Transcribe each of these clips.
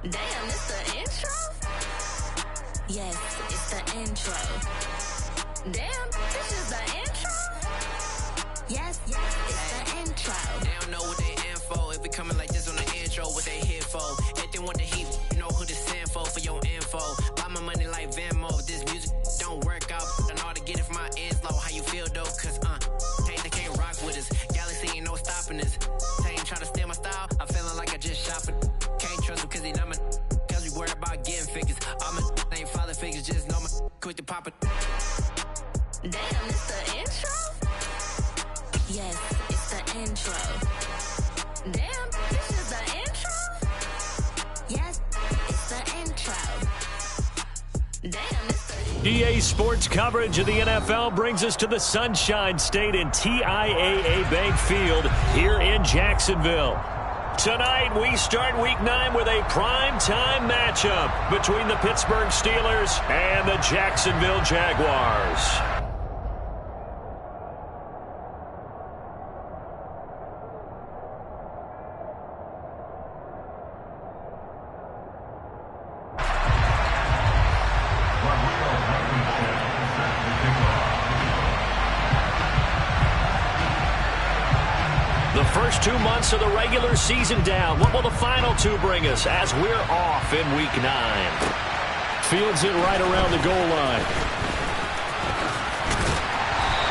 Damn, it's the intro? Yes, it's the intro. Damn, this is the intro? Yes, it's the intro. They don't know what they in for. If we coming like this on the intro, what they here for? If they want the heat, you know who to send for your info. Buy my money like Venmo. If this music don't work out, I know how to get it from my ends low. How you feel though? Cause they can't rock with us. Galaxy ain't no stopping us. They ain't trying to steal my style. I'm feeling like I just shopping. Can't trust him cause he not my. Cause we worried about getting figures. All my ain't father figures, just know my quick to pop it. Damn, it's the intro? Yes, it's the intro. Damn, this is the intro? Yes, it's the intro. Damn, it's the EA Sports coverage of the NFL brings us to the Sunshine State in TIAA Bank Field here in Jacksonville. Tonight, we start Week 9 with a prime-time matchup between the Pittsburgh Steelers and the Jacksonville Jaguars. The first 2 months of the regular season down. What will the final two bring us as we're off in Week 9? Fields it right around the goal line.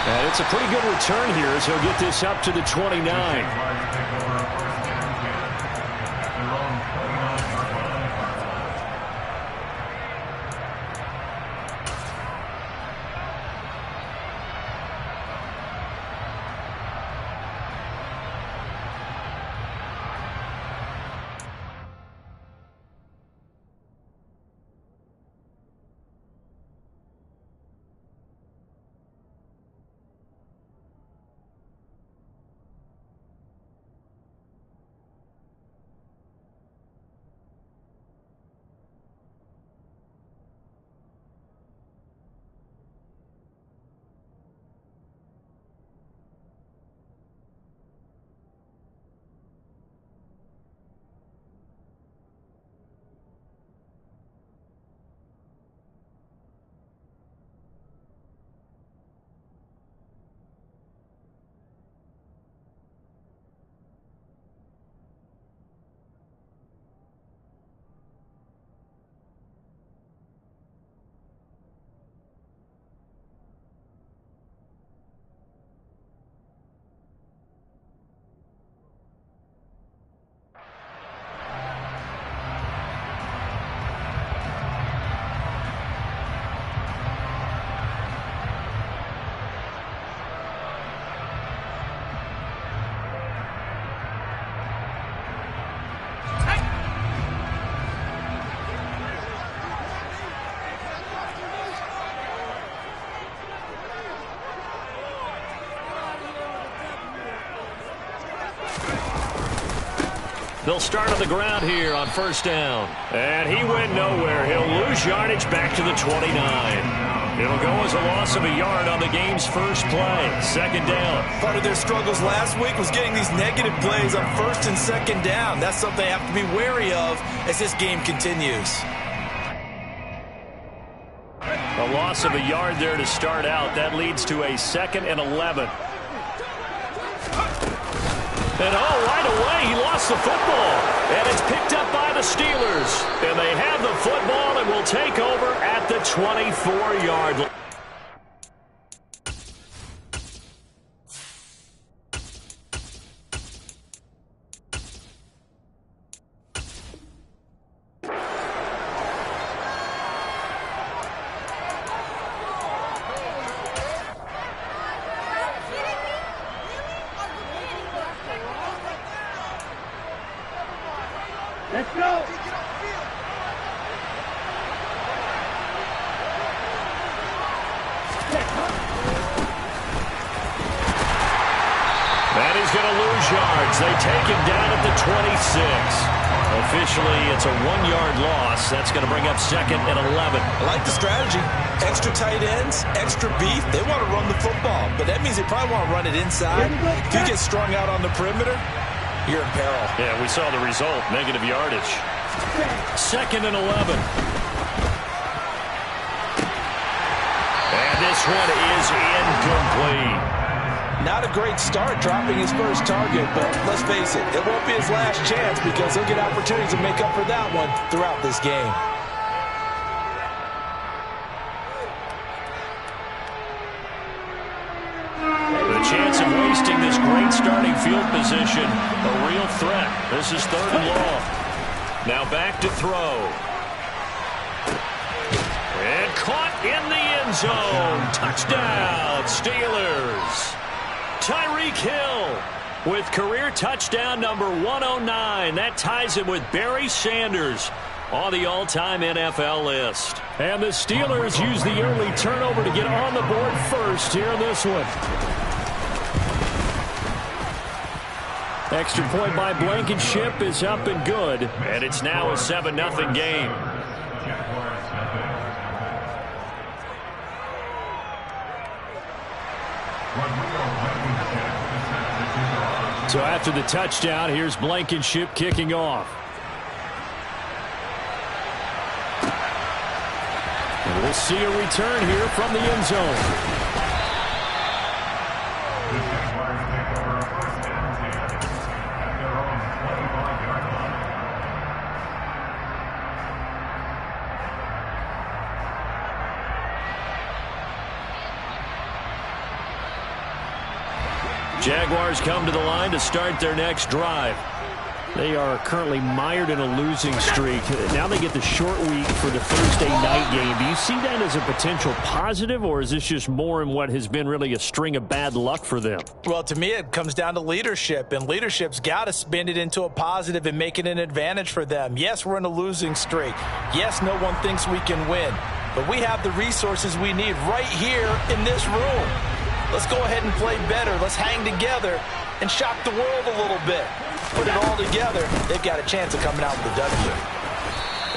And it's a pretty good return here as he'll get this up to the 29. They'll start on the ground here on first down. And he went nowhere. He'll lose yardage back to the 29. It'll go as a loss of a yard on the game's first play. Second down. Part of their struggles last week was getting these negative plays on first and second down. That's something they have to be wary of as this game continues. A loss of a yard there to start out. That leads to a 2nd and 11. And right away, he lost the football. And it's picked up by the Steelers. And they have the football and will take over at the 24-yard line. Let's go. And he's going to lose yards. They take him down at the 26. Officially, it's a 1-yard loss. That's going to bring up 2nd and 11. I like the strategy. Extra tight ends, extra beef. They want to run the football, but that means they probably want to run it inside. If you get strung out on the perimeter, you're in peril. Yeah, we saw the result, negative yardage. 2nd and 11. And this one is incomplete. Not a great start dropping his first target, but let's face it, it won't be his last chance because he'll get opportunities to make up for that one throughout this game. The chance of wasting this great starting field position, a real threat. This is 3rd and long. Now back to throw. And caught in the end zone. Touchdown, Steelers. Tyreek Hill with career touchdown number 109. That ties him with Barry Sanders on the all-time NFL list. And the Steelers use the early turnover to get on the board first here in this one. Extra point by Blankenship is up and good. And it's now a 7-0 game. So after the touchdown, here's Blankenship kicking off. And we'll see a return here from the end zone. Jaguars come to the line to start their next drive. They are currently mired in a losing streak. Now they get the short week for the Thursday night game. Do you see that as a potential positive, or is this just more in what has been really a string of bad luck for them? Well, to me, it comes down to leadership, and leadership's got to spin it into a positive and make it an advantage for them. Yes, we're in a losing streak. Yes, no one thinks we can win, but we have the resources we need right here in this room. Let's go ahead and play better. Let's hang together and shock the world a little bit. Put it all together. They've got a chance of coming out with a W.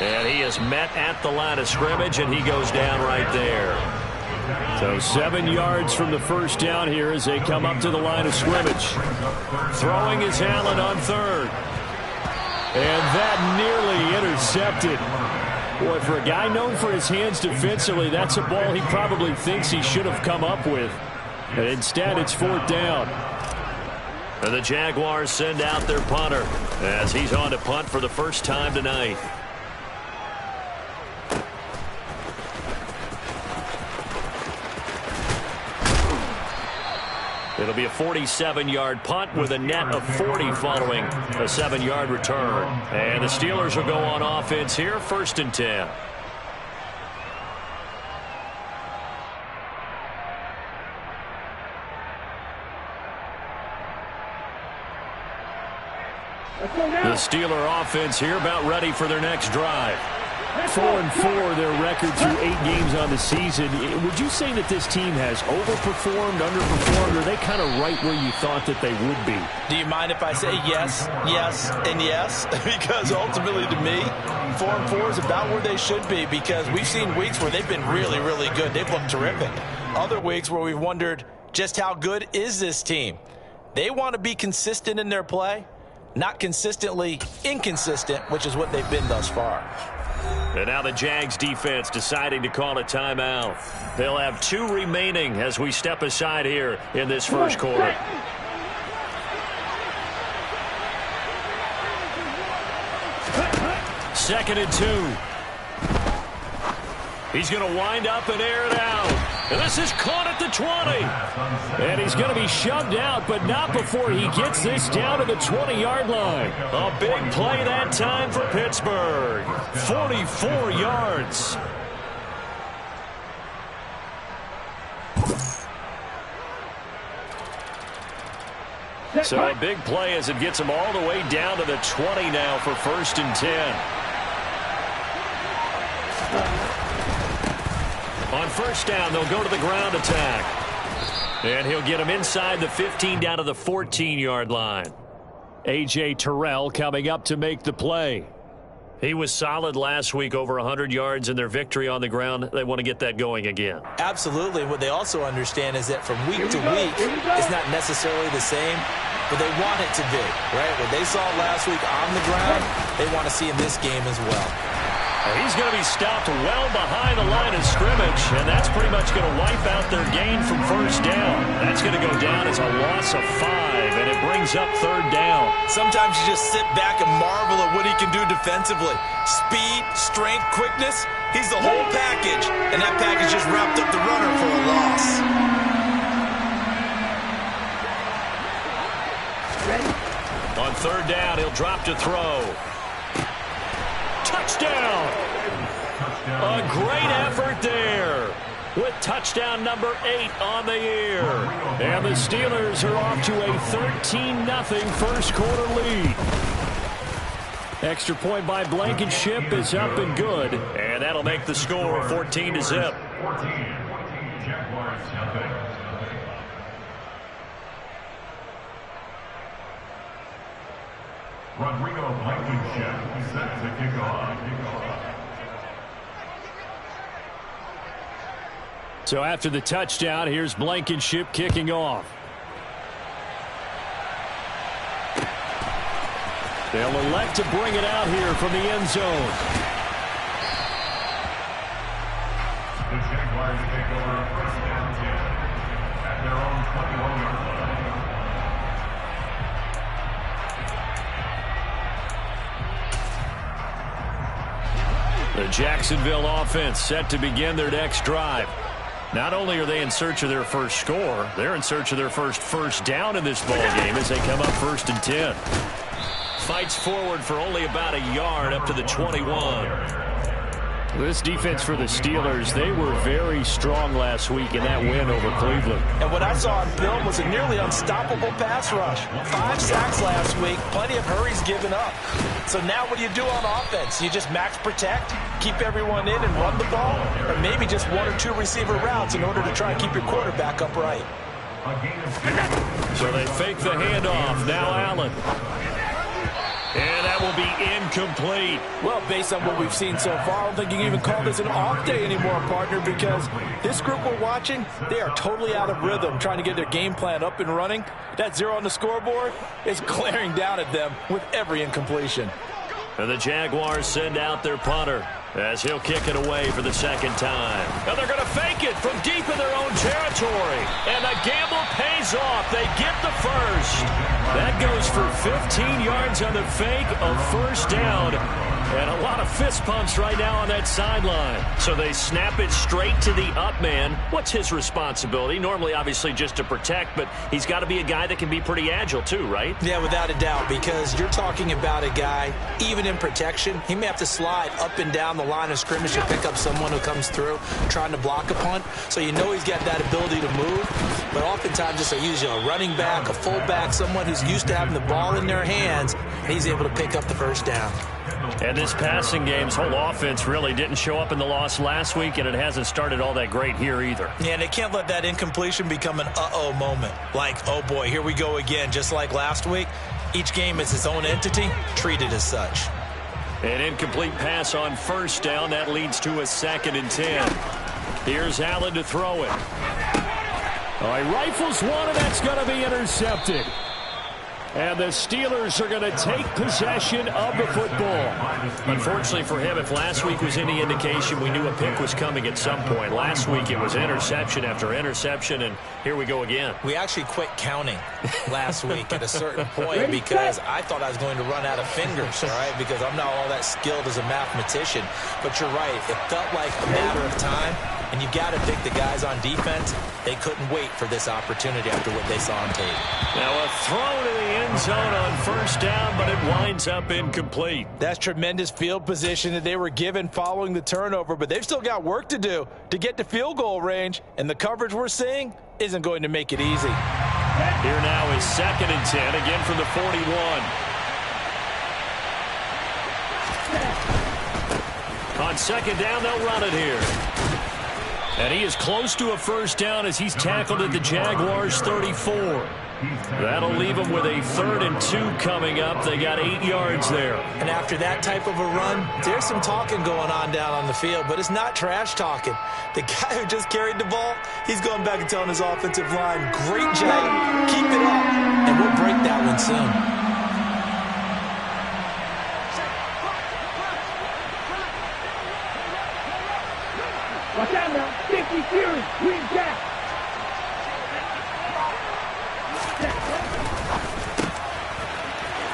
And he is met at the line of scrimmage, and he goes down right there. So 7 yards from the first down here as they come up to the line of scrimmage. Throwing is Allen on 3rd. And that nearly intercepted. Boy, for a guy known for his hands defensively, that's a ball he probably thinks he should have come up with. And instead, it's 4th down. And the Jaguars send out their punter as he's on to punt for the first time tonight. It'll be a 47-yard punt with a net of 40 following a 7-yard return. And the Steelers will go on offense here, 1st and 10. The Steeler offense here about ready for their next drive. 4-4 their record through 8 games on the season. Would you say that this team has overperformed, underperformed, or are they kind of right where you thought that they would be? Do you mind if I say yes, yes, and yes? Because ultimately to me, 4-4 is about where they should be, because we've seen weeks where they've been really, really good. They've looked terrific. Other weeks where we've wondered just how good is this team. They want to be consistent in their play, not consistently inconsistent, which is what they've been thus far. And now the Jags defense deciding to call a timeout. They'll have 2 remaining as we step aside here in this first quarter. Second and 2. He's going to wind up and air it out. And this is caught at the 20. And he's going to be shoved out, but not before he gets this down to the 20-yard line. A big play that time for Pittsburgh. 44 yards. So a big play as it gets him all the way down to the 20 now for 1st and 10. On 1st down, they'll go to the ground attack. And he'll get him inside the 15 down to the 14-yard line. A.J. Terrell coming up to make the play. He was solid last week, over 100 yards in their victory on the ground. They want to get that going again. Absolutely. What they also understand is that from week to week, it's not necessarily the same. but they want it to be, right? What they saw last week on the ground, they want to see in this game as well. He's going to be stopped well behind the line of scrimmage, and that's pretty much going to wipe out their gain from first down. That's going to go down as a loss of 5, and it brings up third down. Sometimes you just sit back and marvel at what he can do defensively. Speed, strength, quickness, he's the whole package, and that package just wrapped up the runner for a loss. On third down, he'll drop to throw. Touchdown! A great effort there with touchdown number 8 on the year. And the Steelers are off to a 13-0 first quarter lead. Extra point by Blankenship is up and good. And that'll make the score 14-0. Rodrigo Blankenship set to kick off. So after the touchdown, here's Blankenship kicking off. They'll elect to bring it out here from the end zone. The Jaguars take over a first down 10 at their own 21-yard line. The Jacksonville offense set to begin their next drive. Not only are they in search of their first score, they're in search of their first down in this ball game as they come up 1st and 10. Fights forward for only about a yard up to the 21. This defense for the Steelers, they were very strong last week in that win over Cleveland. And what I saw on film was a nearly unstoppable pass rush. 5 sacks last week, plenty of hurries given up. So now what do you do on offense? You just max protect, keep everyone in and run the ball, or maybe just 1 or 2 receiver routes in order to try and keep your quarterback upright. So they fake the handoff. Now Allen. And that will be incomplete. Well, based on what we've seen so far, I don't think you can even call this an off day anymore, partner, because this group we're watching, they are totally out of rhythm, trying to get their game plan up and running. That 0 on the scoreboard is glaring down at them with every incompletion. And the Jaguars send out their punter as he'll kick it away for the second time. And they're going to fake it from deep in their own territory. And the gamble pays off. They get the first. That goes for 15 yards on the fake, a first down. And a lot of fist pumps right now on that sideline. So they snap it straight to the up man. What's his responsibility? Normally, obviously, just to protect, but he's got to be a guy that can be pretty agile too, right? Yeah, without a doubt, because you're talking about a guy, even in protection, he may have to slide up and down the line of scrimmage to pick up someone who comes through trying to block a punt. So you know he's got that ability to move, but oftentimes just usually a running back, a fullback, someone who's used to having the ball in their hands, and he's able to pick up the first down. And this passing game's whole offense really didn't show up in the loss last week, and it hasn't started all that great here either. Yeah, and they can't let that incompletion become an uh-oh moment. Like, oh boy, here we go again, just like last week. Each game is its own entity, treated as such. An incomplete pass on first down. That leads to a 2nd and 10. Here's Allen to throw it. Oh, he rifles one, and that's going to be intercepted. And the Steelers are going to take possession of the football. Unfortunately for him, if last week was any indication, we knew a pick was coming at some point. Last week it was interception after interception, and here we go again. We actually quit counting last week at a certain point because I thought I was going to run out of fingers, all right, because I'm not all that skilled as a mathematician. But you're right. It felt like a matter of time, and you've got to think the guys on defense, they couldn't wait for this opportunity after what they saw on tape. Now a throw to the end zone on first down, but it winds up incomplete. That's tremendous field position that they were given following the turnover, but they've still got work to do to get to field goal range, and the coverage we're seeing isn't going to make it easy. Here now is 2nd and 10, again from the 41. On 2nd down, they'll run it here. And he is close to a first down as he's tackled at the Jaguars' 34. That'll leave them with a 3rd and 2 coming up. They got 8 yards there. And after that type of a run, there's some talking going on down on the field, but it's not trash talking. The guy who just carried the ball, he's going back and telling his offensive line, great job, keep it up, and we'll break that one soon. Watch out now. 50 Fury. Green Jack.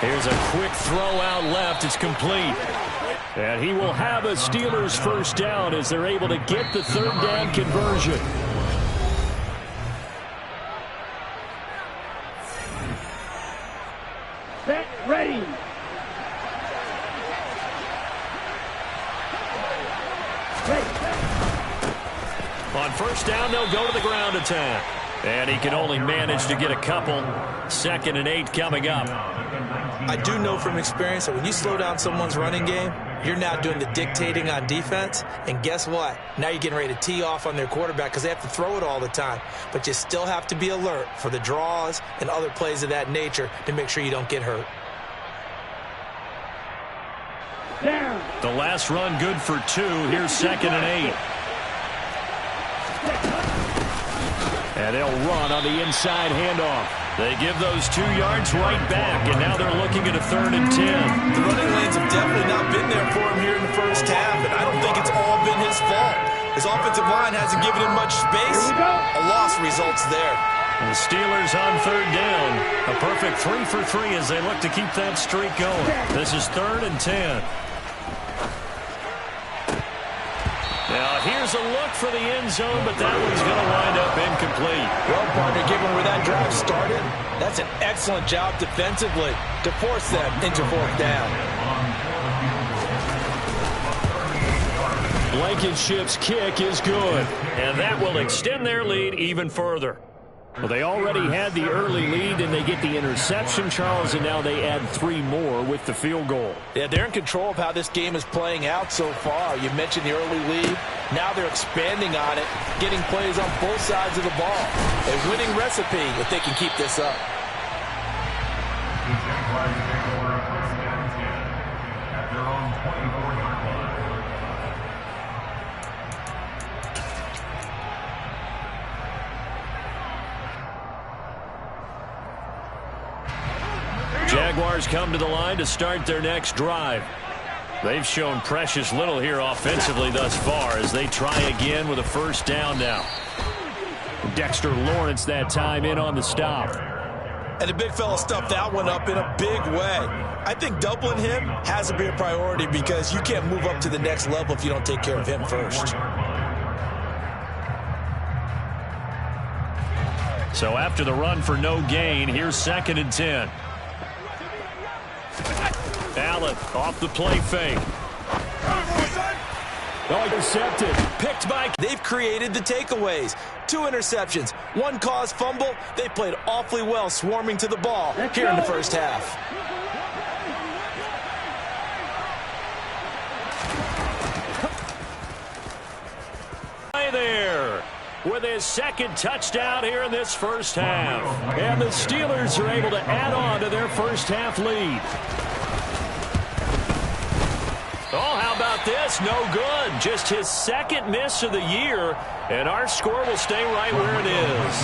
Here's a quick throw out left. It's complete. And he will have a Steelers first down as they're able to get the 3rd down conversion. Set. Ready. On first down, they'll go to the ground attack. And he can only manage to get a couple. 2nd and 8 coming up. I do know from experience that when you slow down someone's running game, you're now doing the dictating on defense. And guess what? Now you're getting ready to tee off on their quarterback because they have to throw it all the time. But you still have to be alert for the draws and other plays of that nature to make sure you don't get hurt. Down. The last run good for 2. Here's 2nd and 8. And they'll run on the inside handoff. They give those 2 yards right back, and now they're looking at a 3rd and 10. The running lanes have definitely not been there for him here in the first half, and I don't think it's all been his fault. His offensive line hasn't given him much space. A loss results there. And the Steelers on 3rd down. A perfect 3 for 3 as they look to keep that streak going. This is 3rd and 10. Now, here's a look for the end zone, but that one's going to wind up incomplete. Well, partner, given where that drive started, that's an excellent job defensively to force them into 4th down. Blankenship's kick is good, and that will extend their lead even further. Well, they already had the early lead, and they get the interception, Charles, and now they add 3 more with the field goal. Yeah, they're in control of how this game is playing out so far. You mentioned the early lead. Now they're expanding on it, getting plays on both sides of the ball. A winning recipe if they can keep this up. The Jaguars take over a 1st and 10 at their own 24-yard line. Jaguars come to the line to start their next drive. They've shown precious little here offensively thus far as they try again with a 1st down now. Dexter Lawrence that time in on the stop. And the big fella stuffed that one up in a big way. I think doubling him has to be a priority because you can't move up to the next level if you don't take care of him first. So after the run for no gain, here's 2nd and 10. Allen off the play fake. Oh, intercepted. Picked by... They've created the takeaways. 2 interceptions, 1 caused fumble. They played awfully well swarming to the ball here in the first half. Right there with his 2nd touchdown here in this first half. And the Steelers are able to add on to their first half lead. Oh, how about this? No good. Just his 2nd miss of the year, and our score will stay right where it is.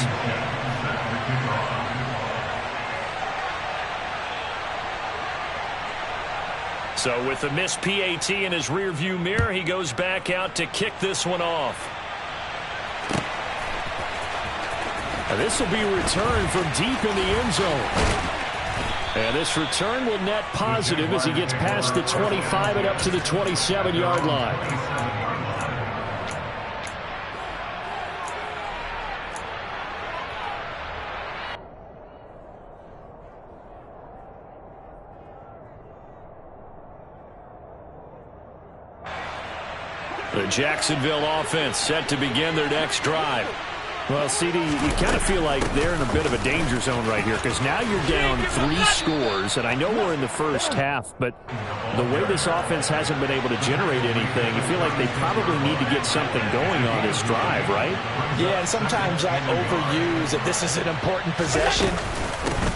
So with the missed PAT in his rearview mirror, he goes back out to kick this one off. And this will be returned from deep in the end zone. And this return will net positive as he gets past the 25 and up to the 27-yard line. The Jacksonville offense set to begin their next drive. Well, CD, you kind of feel like they're in a bit of a danger zone right here because now you're down 3 scores, and I know we're in the first half, but the way this offense hasn't been able to generate anything, you feel like they probably need to get something going on this drive, right? Yeah, and sometimes I overuse that this is an important possession.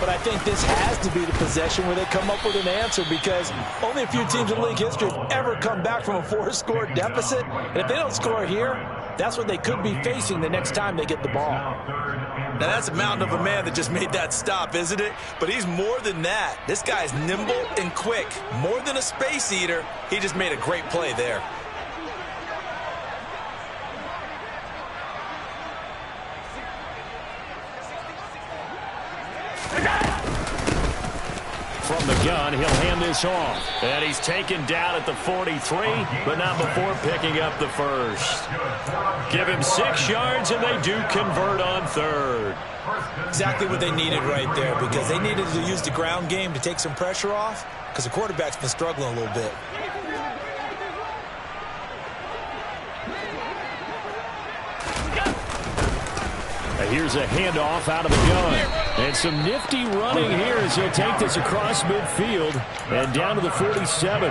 but I think this has to be the possession where they come up with an answer, because only a few teams in league history have ever come back from a 4-score deficit. And if they don't score here, that's what they could be facing the next time they get the ball. Now, that's a mountain of a man that just made that stop, isn't it? But he's more than that. This guy's nimble and quick. More than a space eater, he just made a great play there. From the gun, he'll hand this off. And he's taken down at the 43, but not before picking up the first. Give him 6 yards, and they do convert on third. Exactly what they needed right there, because they needed to use the ground game to take some pressure off, because the quarterback's been struggling a little bit. Here's a handoff out of the gun. And some nifty running here as he'll take this across midfield and down to the 47.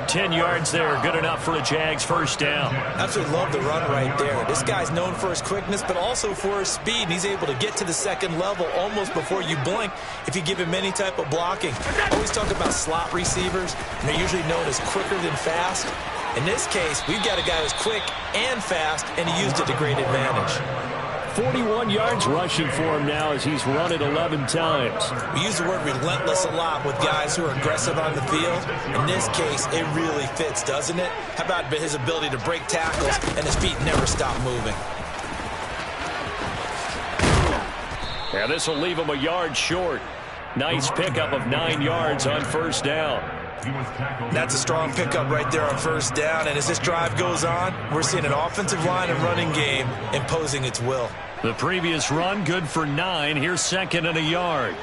10 yards there, good enough for a Jags first down. Absolutely love the run right there. This guy's known for his quickness, but also for his speed. And he's able to get to the second level almost before you blink if you give him any type of blocking. Always talk about slot receivers, and they're usually known as quicker than fast. In this case, we've got a guy who's quick and fast, and he used it to great advantage. 41 yards rushing for him now as he's run it 11 times. We use the word relentless a lot with guys who are aggressive on the field. In this case, it really fits, doesn't it? How about his ability to break tackles and his feet never stop moving? Yeah, this will leave him a yard short. Nice pickup of 9 yards on first down. That's a strong pickup right there on first down. And as this drive goes on, we're seeing an offensive line and running game imposing its will. The previous run, good for 9. Here's second and a yard.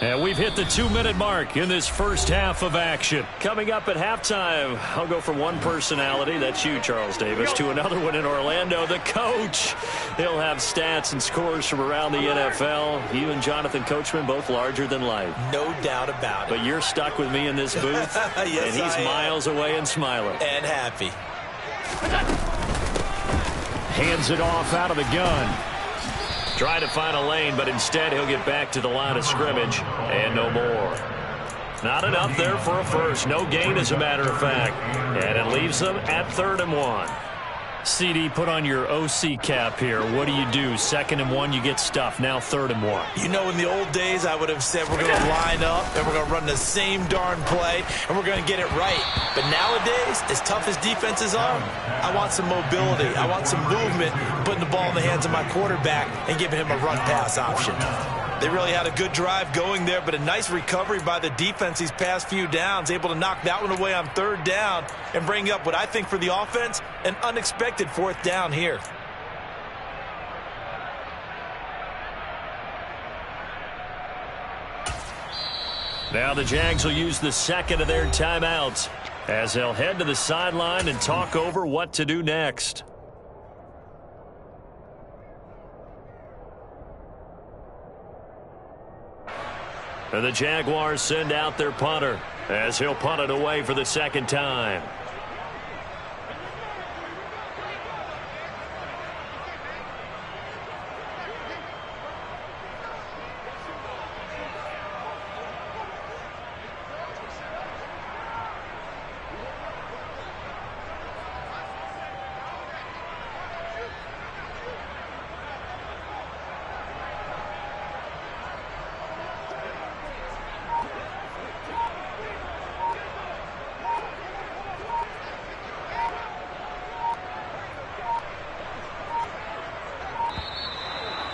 And we've hit the 2-minute mark in this first half of action. Coming up at halftime, I'll go from one personality, that's you, Charles Davis, to another one in Orlando, the coach. He'll have stats and scores from around the NFL. You and Jonathan Coachman, both larger than life. No doubt about it. But you're stuck with me in this booth, yes, and he's miles away and smiling. And happy. Hands it off out of the gun. Trying to find a lane, but instead he'll get back to the line of scrimmage, and no more. Not enough there for a first. No gain, as a matter of fact. And it leaves them at 3rd and 1. CD, put on your OC cap here. What do? 2nd and 1, you get stuffed. Now 3rd and 1. You know, in the old days, I would have said we're going to line up and we're going to run the same darn play and we're going to get it right. But nowadays, as tough as defenses are, I want some mobility. I want some movement, putting the ball in the hands of my quarterback and giving him a run-pass option. They really had a good drive going there, but a nice recovery by the defense these past few downs, able to knock that one away on 3rd down and bring up what I think for the offense, an unexpected 4th down here. Now the Jags will use the second of their timeouts as they'll head to the sideline and talk over what to do next. And the Jaguars send out their punter as he'll punt it away for the 2nd time.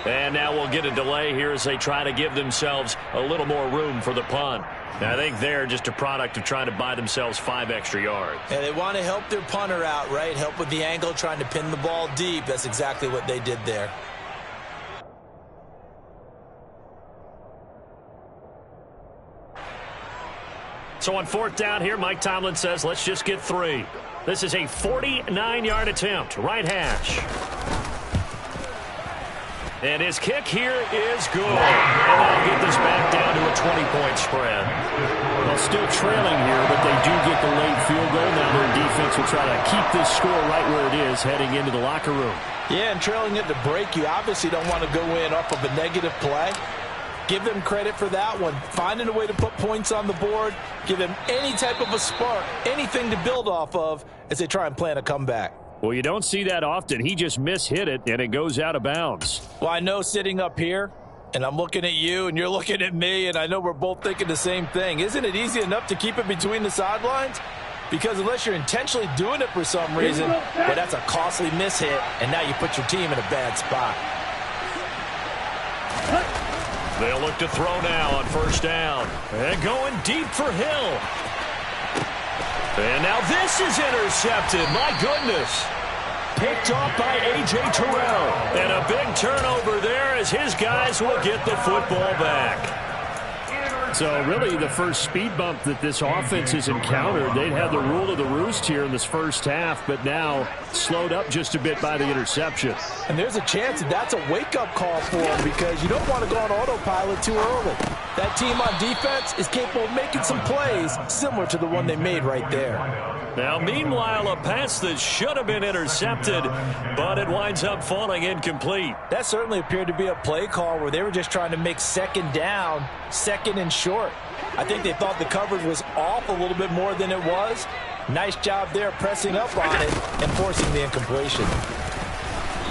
And now we'll get a delay here as they try to give themselves a little more room for the punt. Now, I think they're just a product of trying to buy themselves 5 extra yards. And they want to help their punter out, right? Help with the angle, trying to pin the ball deep. That's exactly what they did there. So on 4th down here, Mike Tomlin says, let's just get 3. This is a 49-yard attempt, right hash. And his kick here is good. And that'll get this back down to a 20-point spread. Well, still trailing here, but they do get the late field goal. Now their defense will try to keep this score right where it is heading into the locker room. Yeah, and trailing at the break, you obviously don't want to go in off of a negative play. Give them credit for that one. Finding a way to put points on the board, give them any type of a spark, anything to build off of as they try and plan a comeback. Well, you don't see that often. He just mishit it, and it goes out of bounds. Well, I know sitting up here, and I'm looking at you, and you're looking at me, and I know we're both thinking the same thing. Isn't it easy enough to keep it between the sidelines? Because unless you're intentionally doing it for some reason, well, that's a costly mishit, and now you put your team in a bad spot. They'll look to throw now on first down. And going deep for Hill. And now this is intercepted. My goodness. Picked off by A.J. Terrell. And a big turnover there as his guys will get the football back. So really the first speed bump that this offense has encountered. They'd had the rule of the roost here in this first half, but now slowed up just a bit by the interception. And there's a chance that that's a wake-up call for them because you don't want to go on autopilot too early. That team on defense is capable of making some plays similar to the one they made right there. Now, meanwhile, a pass that should have been intercepted, but it winds up falling incomplete. That certainly appeared to be a play call where they were just trying to make second down, second and short. I think they thought the coverage was off a little bit more than it was. Nice job there pressing up on it and forcing the incompletion.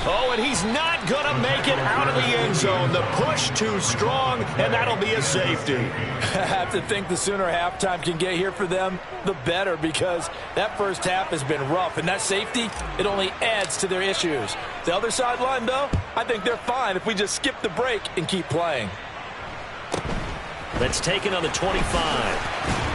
Oh, and he's not going to make it out of the end zone. The push too strong, and that'll be a safety. I have to think the sooner halftime can get here for them, the better, because that first half has been rough. And that safety, it only adds to their issues. The other sideline, though, I think they're fine if we just skip the break and keep playing. That's taken on the 25.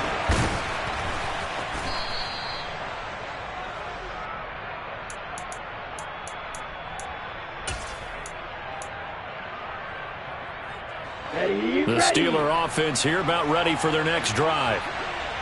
The Steeler offense here about ready for their next drive.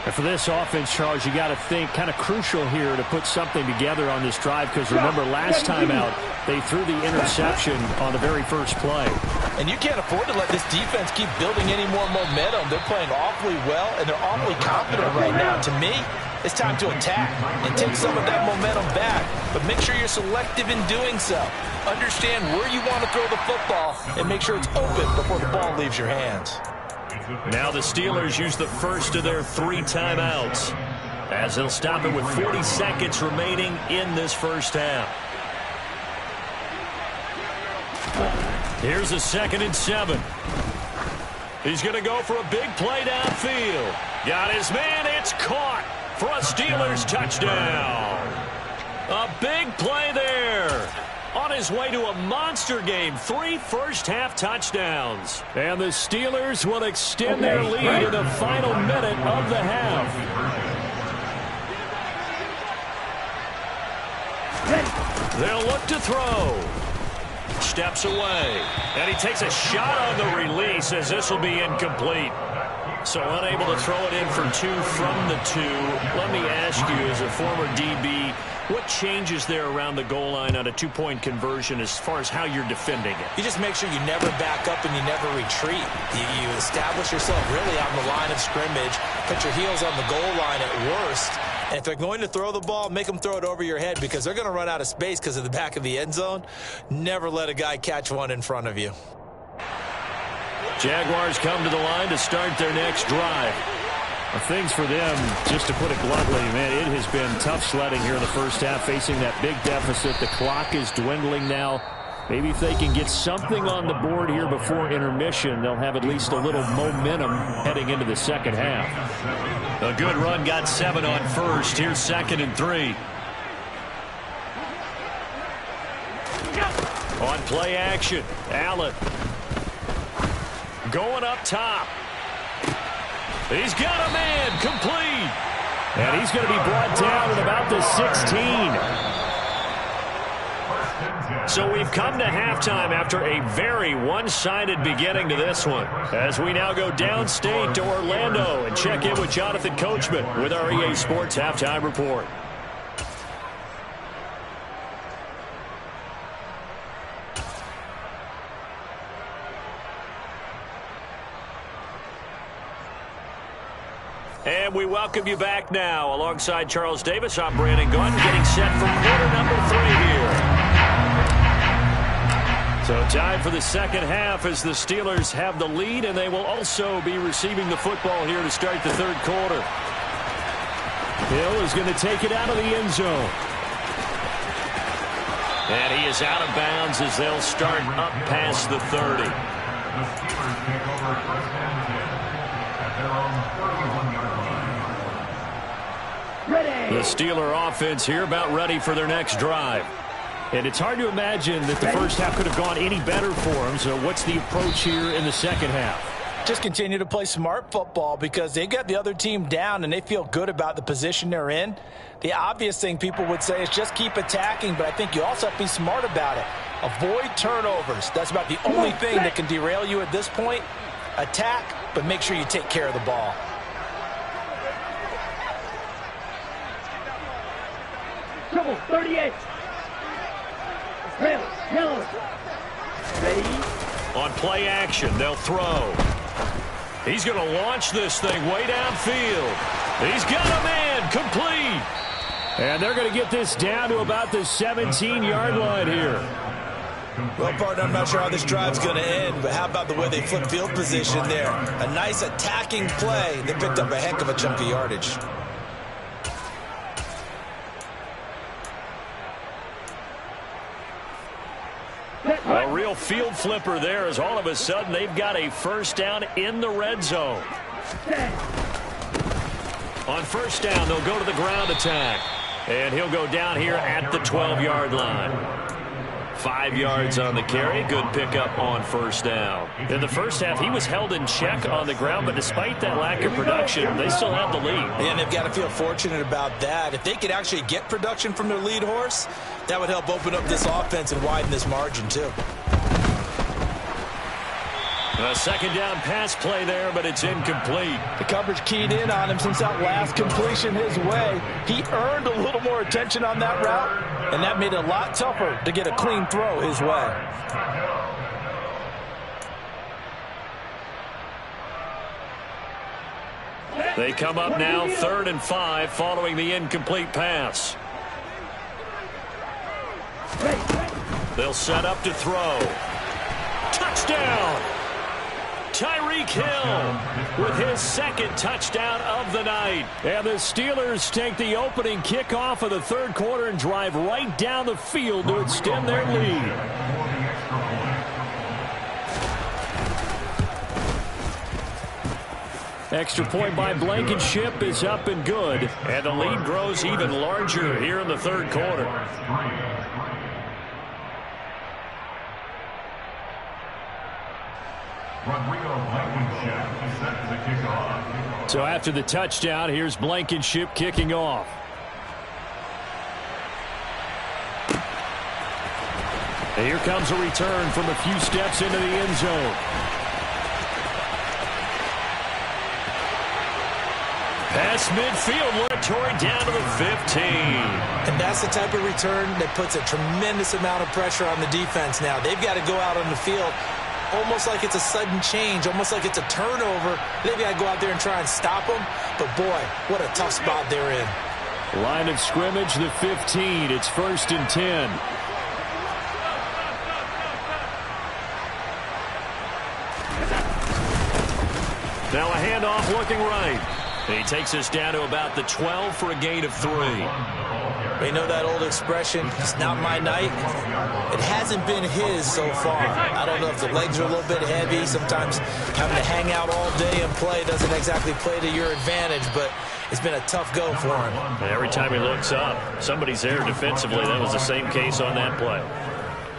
And for this offense, Charles, you got to think kind of crucial here to put something together on this drive because remember last time out they threw the interception on the very first play. And you can't afford to let this defense keep building any more momentum. They're playing awfully well and they're awfully confident right now. To me, it's time to attack and take some of that momentum back, but make sure you're selective in doing so. Understand where you want to throw the football and make sure it's open before the ball leaves your hands. Now the Steelers use the first of their 3 timeouts as they'll stop it with 40 seconds remaining in this first half. Here's a 2nd and 7. He's going to go for a big play downfield. Got his man. It's caught for a Steelers touchdown. A big play there. On his way to a monster game, 3 first-half touchdowns. And the Steelers will extend their lead in the final minute of the half. They'll look to throw. Steps away. And he takes a shot on the release as this will be incomplete. So unable to throw it in for 2 from the 2. Let me ask you, as a former DB, what changes there around the goal line on a 2-point conversion as far as how you're defending it? You just make sure you never back up and you never retreat. You establish yourself really on the line of scrimmage, put your heels on the goal line at worst, and if they're going to throw the ball, make them throw it over your head because they're going to run out of space because of the back of the end zone. Never let a guy catch one in front of you. Jaguars come to the line to start their next drive. Well, things for them, just to put it bluntly, man, it has been tough sledding here in the first half, facing that big deficit. The clock is dwindling now. Maybe if they can get something on the board here before intermission, they'll have at least a little momentum heading into the second half. A good run got 7 on first. Here's 2nd and 3. On play action, Allen. Going up top. He's got a man, complete. And he's going to be brought down at about the 16. So we've come to halftime after a very one-sided beginning to this one. As we now go downstate to Orlando and check in with Jonathan Coachman with our EA Sports Halftime Report. And we welcome you back now. Alongside Charles Davis, I'm Brandon Gunn, getting set for quarter number 3 here. So time for the second half as the Steelers have the lead, and they will also be receiving the football here to start the third quarter. Hill is going to take it out of the end zone. And he is out of bounds as they'll start up past the 30. The Steelers take over first and 10 at their own 31-yard line. The Steeler offense here about ready for their next drive. And it's hard to imagine that the first half could have gone any better for them. So what's the approach here in the second half? Just continue to play smart football because they got the other team down and they feel good about the position they're in. The obvious thing people would say is just keep attacking, but I think you also have to be smart about it. Avoid turnovers. That's about the only thing that can derail you at this point. Attack, but make sure you take care of the ball. Triple 38. Ready? On play action, they'll throw. He's going to launch this thing way downfield. He's got a man, complete. And they're going to get this down to about the 17-yard line here. Well, partner, I'm not sure how this drive's going to end, but how about the way they flip field position there? A nice attacking play. They picked up a heck of a chunk of yardage. A real field flipper there as all of a sudden they've got a first down in the red zone. On first down, they'll go to the ground attack. And he'll go down here at the 12-yard line. 5 yards on the carry. Good pickup on first down. In the first half, he was held in check on the ground, but despite that lack of production, they still have the lead. And they've got to feel fortunate about that. If they could actually get production from their lead horse, that would help open up this offense and widen this margin, too. A second down pass play there, but it's incomplete. The coverage keyed in on him since that last completion his way. He earned a little more attention on that route, and that made it a lot tougher to get a clean throw his way. They come up now 3rd and 5 following the incomplete pass. They'll set up to throw. Touchdown! Tyreek Hill with his second touchdown of the night. And the Steelers take the opening kickoff of the third quarter and drive right down the field to extend their lead. Extra point by Blankenship is up and good. And the lead grows even larger here in the third quarter. So after the touchdown, here's Blankenship kicking off. And here comes a return from a few steps into the end zone. Pass midfield, Laboratory down to the 15. And that's the type of return that puts a tremendous amount of pressure on the defense now. They've got to go out on the field almost like it's a sudden change, almost like it's a turnover. They've got to go out there and try and stop them. But, boy, what a tough spot they're in. Line of scrimmage, the 15. It's 1st and 10. Now a handoff looking right. And he takes us down to about the 12 for a gain of 3. You know that old expression, it's not my night? It hasn't been his so far. I don't know if the legs are a little bit heavy. Sometimes having to hang out all day and play doesn't exactly play to your advantage, but it's been a tough go for him. And every time he looks up, somebody's there defensively. That was the same case on that play.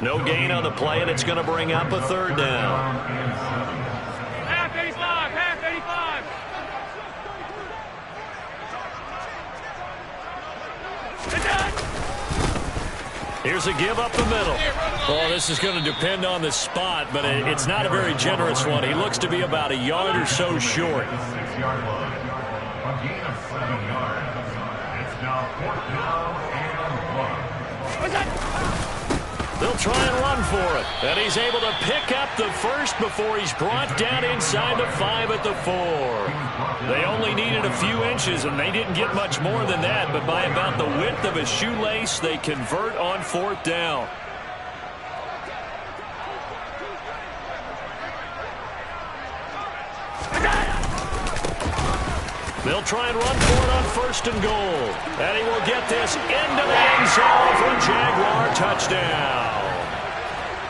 No gain on the play, and it's going to bring up a 3rd down. Half 85, half 85. Here's a give up the middle. Oh, this is going to depend on the spot, but it's not a very generous one. He looks to be about a yard or so short. 6-yard line. A gain of 7 yards. It's now 4th down and 1. They'll try and run for it. And he's able to pick up the first before he's brought down inside the 5 at the 4. They only needed a few inches, and they didn't get much more than that. But by about the width of a shoelace, they convert on 4th down. They'll try and run for it on 1st and goal. And he will get this into the end zone for a Jaguar touchdown.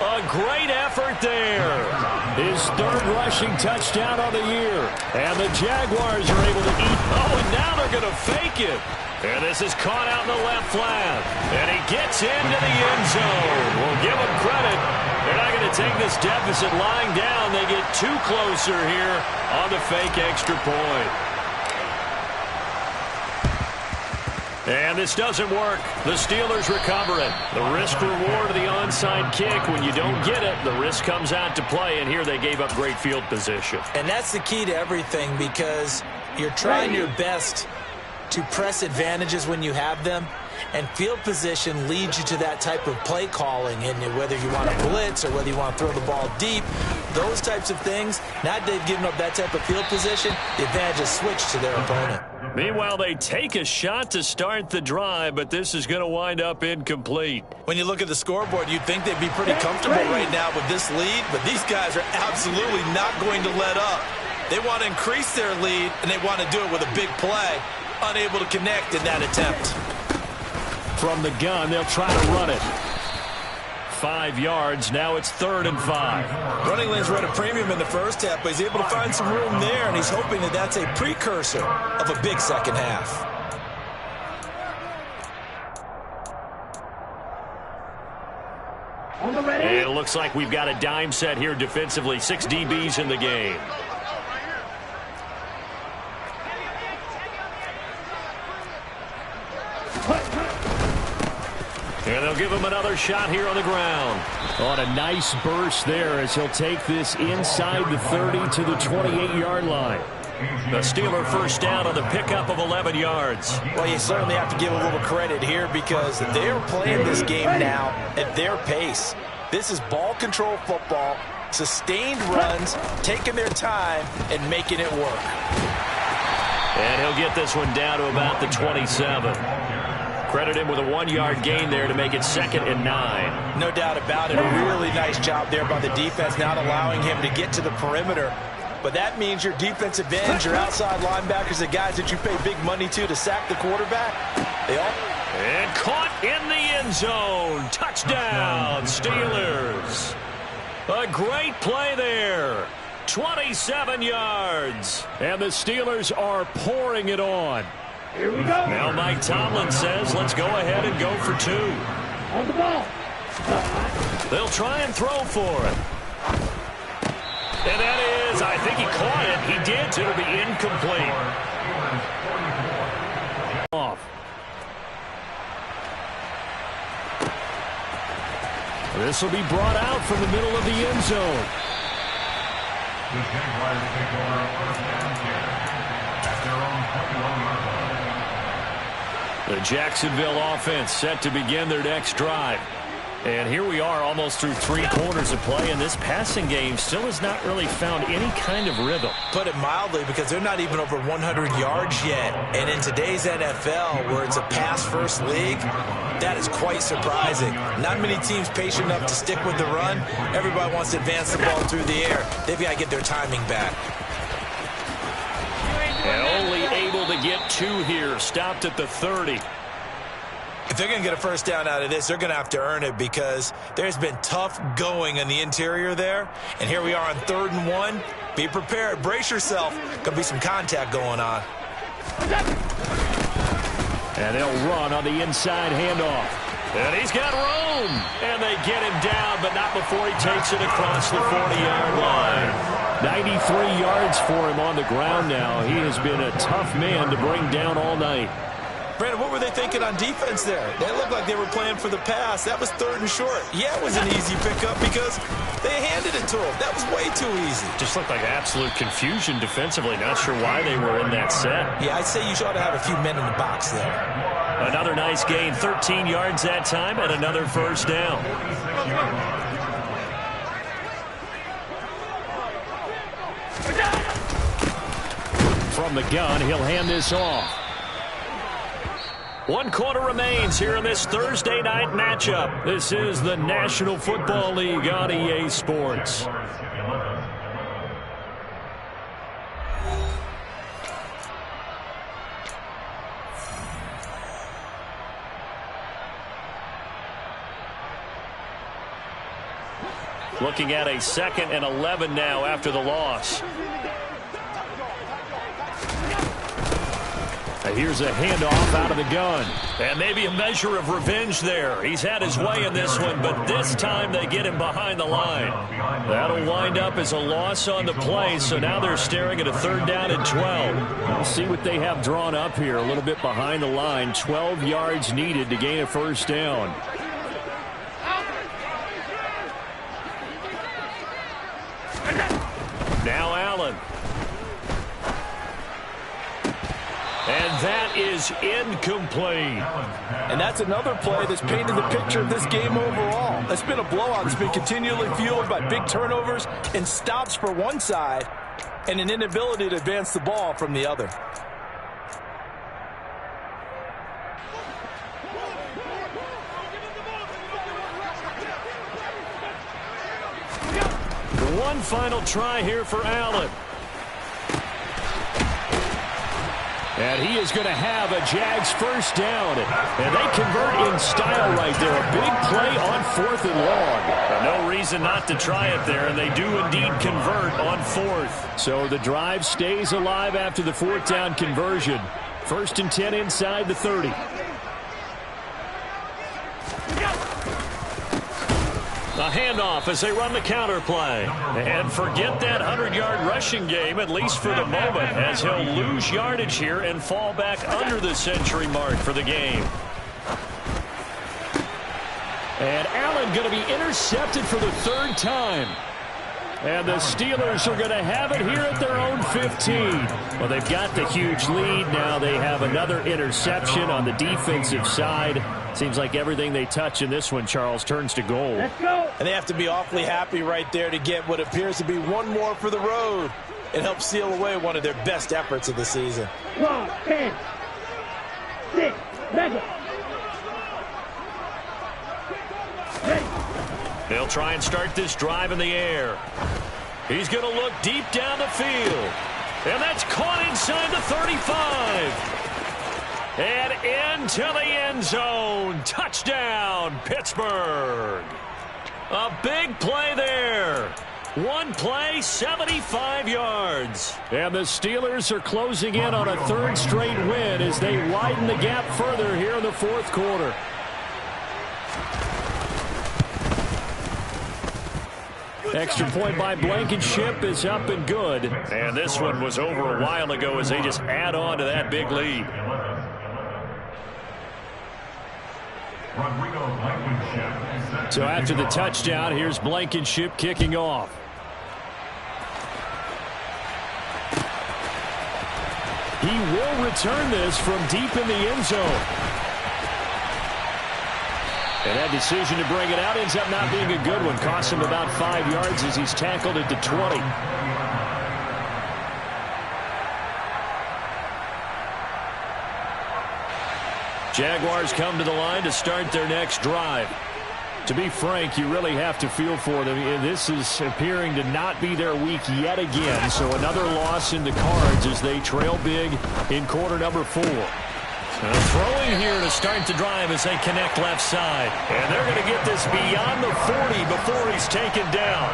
A great effort there. His 3rd rushing touchdown of the year. And the Jaguars are able to eat. Oh, and now they're going to fake it. And this is caught out in the left flat. And he gets into the end zone. We'll give him credit. They're not going to take this deficit lying down. They get too closer here on the fake extra point. And this doesn't work. The Steelers recover it. The risk-reward of the onside kick. When you don't get it, the risk comes out to play, and here they gave up great field position. And that's the key to everything, because you're trying your best to press advantages when you have them, and field position leads you to that type of play calling. And whether you want to blitz or whether you want to throw the ball deep, those types of things, now that they've given up that type of field position, the advantage is switched to their opponent. Meanwhile, they take a shot to start the drive, but this is going to wind up incomplete. When you look at the scoreboard, you'd think they'd be pretty comfortable right now with this lead, but these guys are absolutely not going to let up. They want to increase their lead, and they want to do it with a big play. Unable to connect in that attempt. From the gun, they'll try to run it. 5 yards. Now it's 3rd and 5. Running lanes were at a premium in the first half, but he's able to find some room there, and he's hoping that that's a precursor of a big second half. And it looks like we've got a dime set here defensively. 6 DBs in the game. And they'll give him another shot here on the ground. On a nice burst there as he'll take this inside the 30 to the 28-yard line. The Steeler first down on the pickup of 11 yards. Well, you certainly have to give a little credit here because they're playing this game now at their pace. This is ball control football, sustained runs, taking their time and making it work. And he'll get this one down to about the 27. Credit him with a 1-yard gain there to make it 2nd and 9. No doubt about it. A really nice job there by the defense, not allowing him to get to the perimeter. But that means your defensive ends, your outside linebackers, the guys that you pay big money to sack the quarterback, they all... And caught in the end zone. Touchdown, Steelers. A great play there. 27 yards. And the Steelers are pouring it on. Here we go. Now Mike Tomlin says, let's go ahead and go for 2. On the ball. They'll try and throw for it. And that is, I think he caught it. He did. It'll be incomplete. Off. This will be brought out from the middle of the end zone. The Jaguars take over a 1st down here at their own 21-yard line. The Jacksonville offense set to begin their next drive. And here we are almost through 3 quarters of play, and this passing game still has not really found any kind of rhythm. Put it mildly, because they're not even over 100 yards yet. And in today's NFL, where it's a pass-first league, that is quite surprising. Not many teams patient enough to stick with the run. Everybody wants to advance the ball through the air. They've got to get their timing back. And only able to get 2 here. Stopped at the 30. If they're going to get a first down out of this, they're going to have to earn it because there's been tough going in the interior there. And here we are on 3rd and 1. Be prepared. Brace yourself. Going to be some contact going on. And they'll run on the inside handoff. And he's got room. And they get him down, but not before he takes it across the 40-yard line. 93 yards for him on the ground now. He has been a tough man to bring down all night. Brandon, what were they thinking on defense there? They looked like they were playing for the pass. That was 3rd and short. Yeah, it was an easy pickup because they handed it to him. That was way too easy. Just looked like absolute confusion defensively. Not sure why they were in that set. Yeah, I'd say you ought to have a few men in the box there. Another nice gain, 13 yards that time, and another first down. From the gun, he'll hand this off. 1 quarter remains here in this Thursday night matchup. This is the National Football League on EA Sports. Looking at a 2nd and 11 now after the loss. Here's a handoff out of the gun. And maybe a measure of revenge there. He's had his way in this one, but this time they get him behind the line. That'll wind up as a loss on the play, so now they're staring at a 3rd down and 12. We'll see what they have drawn up here. A little bit behind the line. 12 yards needed to gain a first down. Now Allen. And that is incomplete. And that's another play that's painted the picture of this game overall. It's been a blowout. It's been continually fueled by big turnovers and stops for one side and an inability to advance the ball from the other. One final try here for Allen. And he is going to have a Jags first down. And they convert in style right there. A big play on 4th and long. No reason not to try it there, and they do indeed convert on 4th. So the drive stays alive after the 4th down conversion. 1st and 10 inside the 30. A handoff as they run the counter play. And forget that 100-yard rushing game, at least for the moment, as he'll lose yardage here and fall back under the century mark for the game. And Allen going to be intercepted for the 3rd time. And the Steelers are going to have it here at their own 15. Well, they've got the huge lead. Now they have another interception on the defensive side. Seems like everything they touch in this one, Charles, turns to gold. Let's go. And they have to be awfully happy right there to get what appears to be one more for the road and help seal away one of their best efforts of the season. 12, 10, 6, mega. They'll try and start this drive in the air. He's going to look deep down the field. And that's caught inside the 35. And into the end zone. Touchdown, Pittsburgh. A big play there. One play, 75 yards. And the Steelers are closing in on a 3rd straight win as they widen the gap further here in the 4th quarter. Extra point by Blankenship is up and good. And this one was over a while ago as they just add on to that big lead. So after the touchdown, here's Blankenship kicking off. He will return this from deep in the end zone. And that decision to bring it out ends up not being a good one. Costs him about 5 yards as he's tackled at the 20. Jaguars come to the line to start their next drive. To be frank, you really have to feel for them. This is appearing to not be their week yet again. So another loss in the cards as they trail big in quarter number 4. Throwing here to start the drive as they connect left side. And they're going to get this beyond the 40 before he's taken down.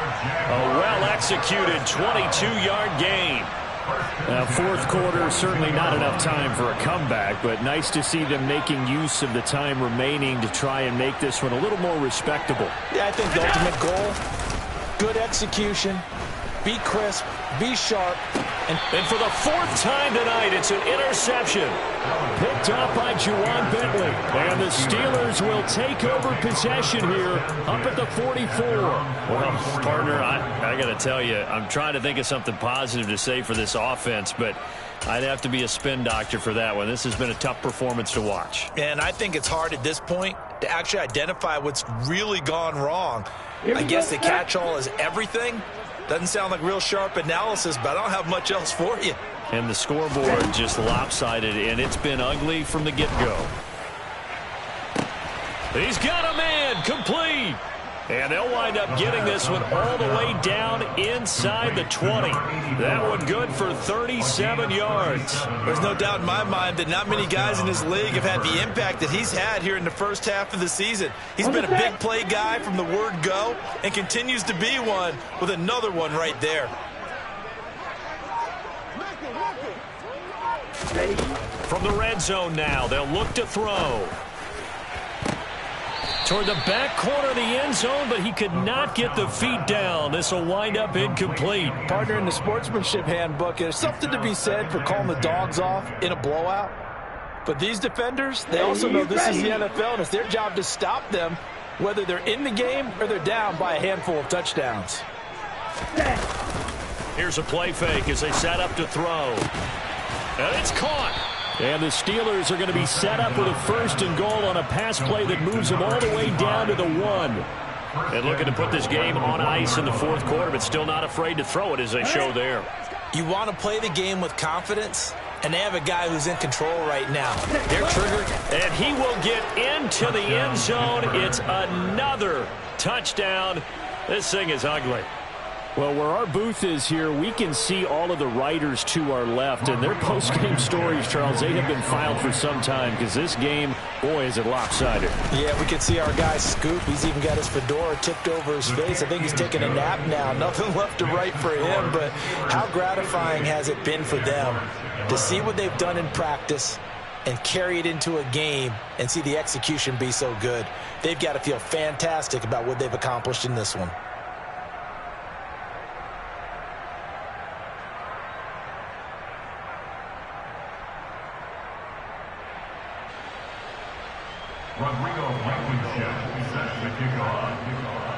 A well-executed 22-yard gain. Now, 4th quarter, certainly not enough time for a comeback, but nice to see them making use of the time remaining to try and make this one a little more respectable. Yeah, I think the ultimate goal, good execution, be crisp, be sharp. And for the fourth time tonight, it's an interception. Picked up by Juwan Bentley. And the Steelers will take over possession here up at the 44. Well, partner, I got to tell you, I'm trying to think of something positive to say for this offense, but I'd have to be a spin doctor for that one. This has been a tough performance to watch. And I think it's hard at this point to actually identify what's really gone wrong. I guess the catch-all is everything. Doesn't sound like real sharp analysis, but I don't have much else for you. And the scoreboard just lopsided, and it's been ugly from the get-go. He's got a man, complete. And they'll wind up getting this one all the way down inside the 20. That one good for 37 yards. There's no doubt in my mind that not many guys in this league have had the impact that he's had here in the first half of the season. He's been a big play guy from the word go and continues to be one with another one right there. From the red zone now, they'll look to throw. Toward the back corner of the end zone, but he could not get the feet down. This will wind up incomplete. Partner, in the sportsmanship handbook, there's something to be said for calling the dogs off in a blowout. But these defenders, they also know this is the NFL, and it's their job to stop them, whether they're in the game or they're down by a handful of touchdowns. Here's a play fake as they set up to throw. And it's caught. And the Steelers are going to be set up with a 1st and goal on a pass play that moves them all the way down to the 1. And looking to put this game on ice in the fourth quarter, but still not afraid to throw it as they show there. You want to play the game with confidence, and they have a guy who's in control right now. They're triggered. And he will get into the end zone. It's another touchdown. This thing is ugly. Well, where our booth is here, we can see all of the writers to our left, and their post-game stories, Charles, they have been filed for some time because this game, boy, is it lopsided. Yeah, we can see our guy Scoop. He's even got his fedora tipped over his face. I think he's taking a nap now. Nothing left to write for him, but how gratifying has it been for them to see what they've done in practice and carry it into a game and see the execution be so good. They've got to feel fantastic about what they've accomplished in this one.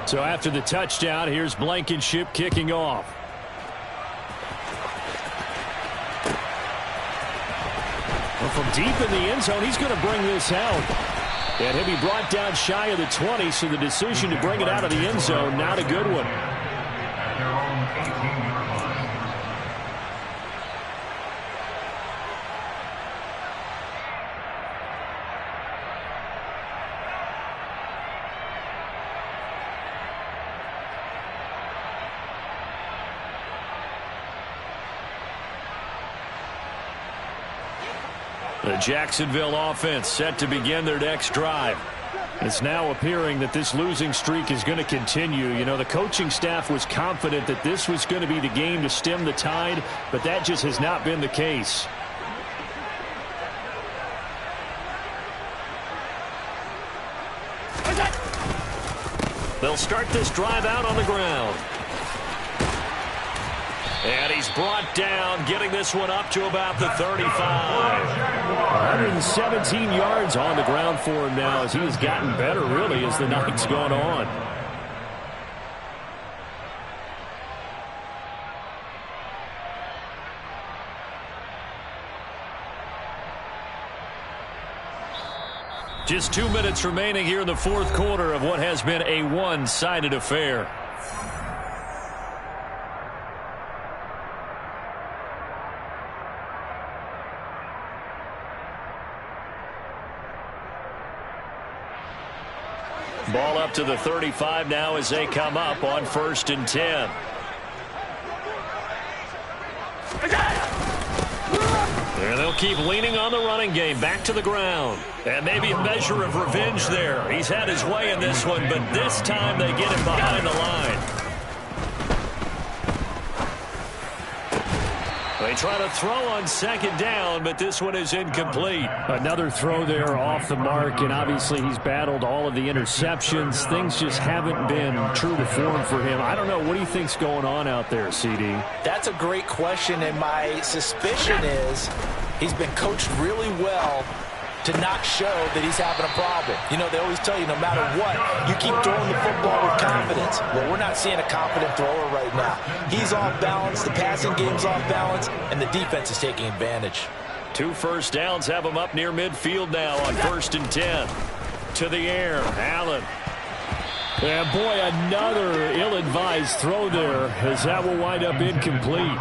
So after the touchdown, here's Blankenship kicking off. Well, from deep in the end zone, he's going to bring this out. And he'll be brought down shy of the 20, so the decision to bring it out of the end zone, not a good one. The Jacksonville offense set to begin their next drive. It's now appearing that this losing streak is going to continue. You know, the coaching staff was confident that this was going to be the game to stem the tide, but that just has not been the case. They'll start this drive out on the ground. And he's brought down, getting this one up to about the 35. 117 yards on the ground for him now as he has gotten better, really, as the night's gone on. Just 2 minutes remaining here in the fourth quarter of what has been a one-sided affair. Ball up to the 35 now as they come up on 1st and 10. And they'll keep leaning on the running game, back to the ground. And maybe a measure of revenge there. He's had his way in this one, but this time they get him behind the line. They try to throw on second down, but this one is incomplete. Another throw there off the mark, and obviously he's battled all of the interceptions. Things just haven't been true to form for him. I don't know. What do you think's going on out there, CD? That's a great question, and my suspicion is he's been coached really well to not show that he's having a problem. You know, they always tell you no matter what, you keep throwing the football with confidence. Well, we're not seeing a confident thrower right now. He's off balance, the passing game's off balance, and the defense is taking advantage. 2 first downs have him up near midfield now on 1st and 10. To the air, Allen. And boy, another ill-advised throw there, as that will wind up incomplete.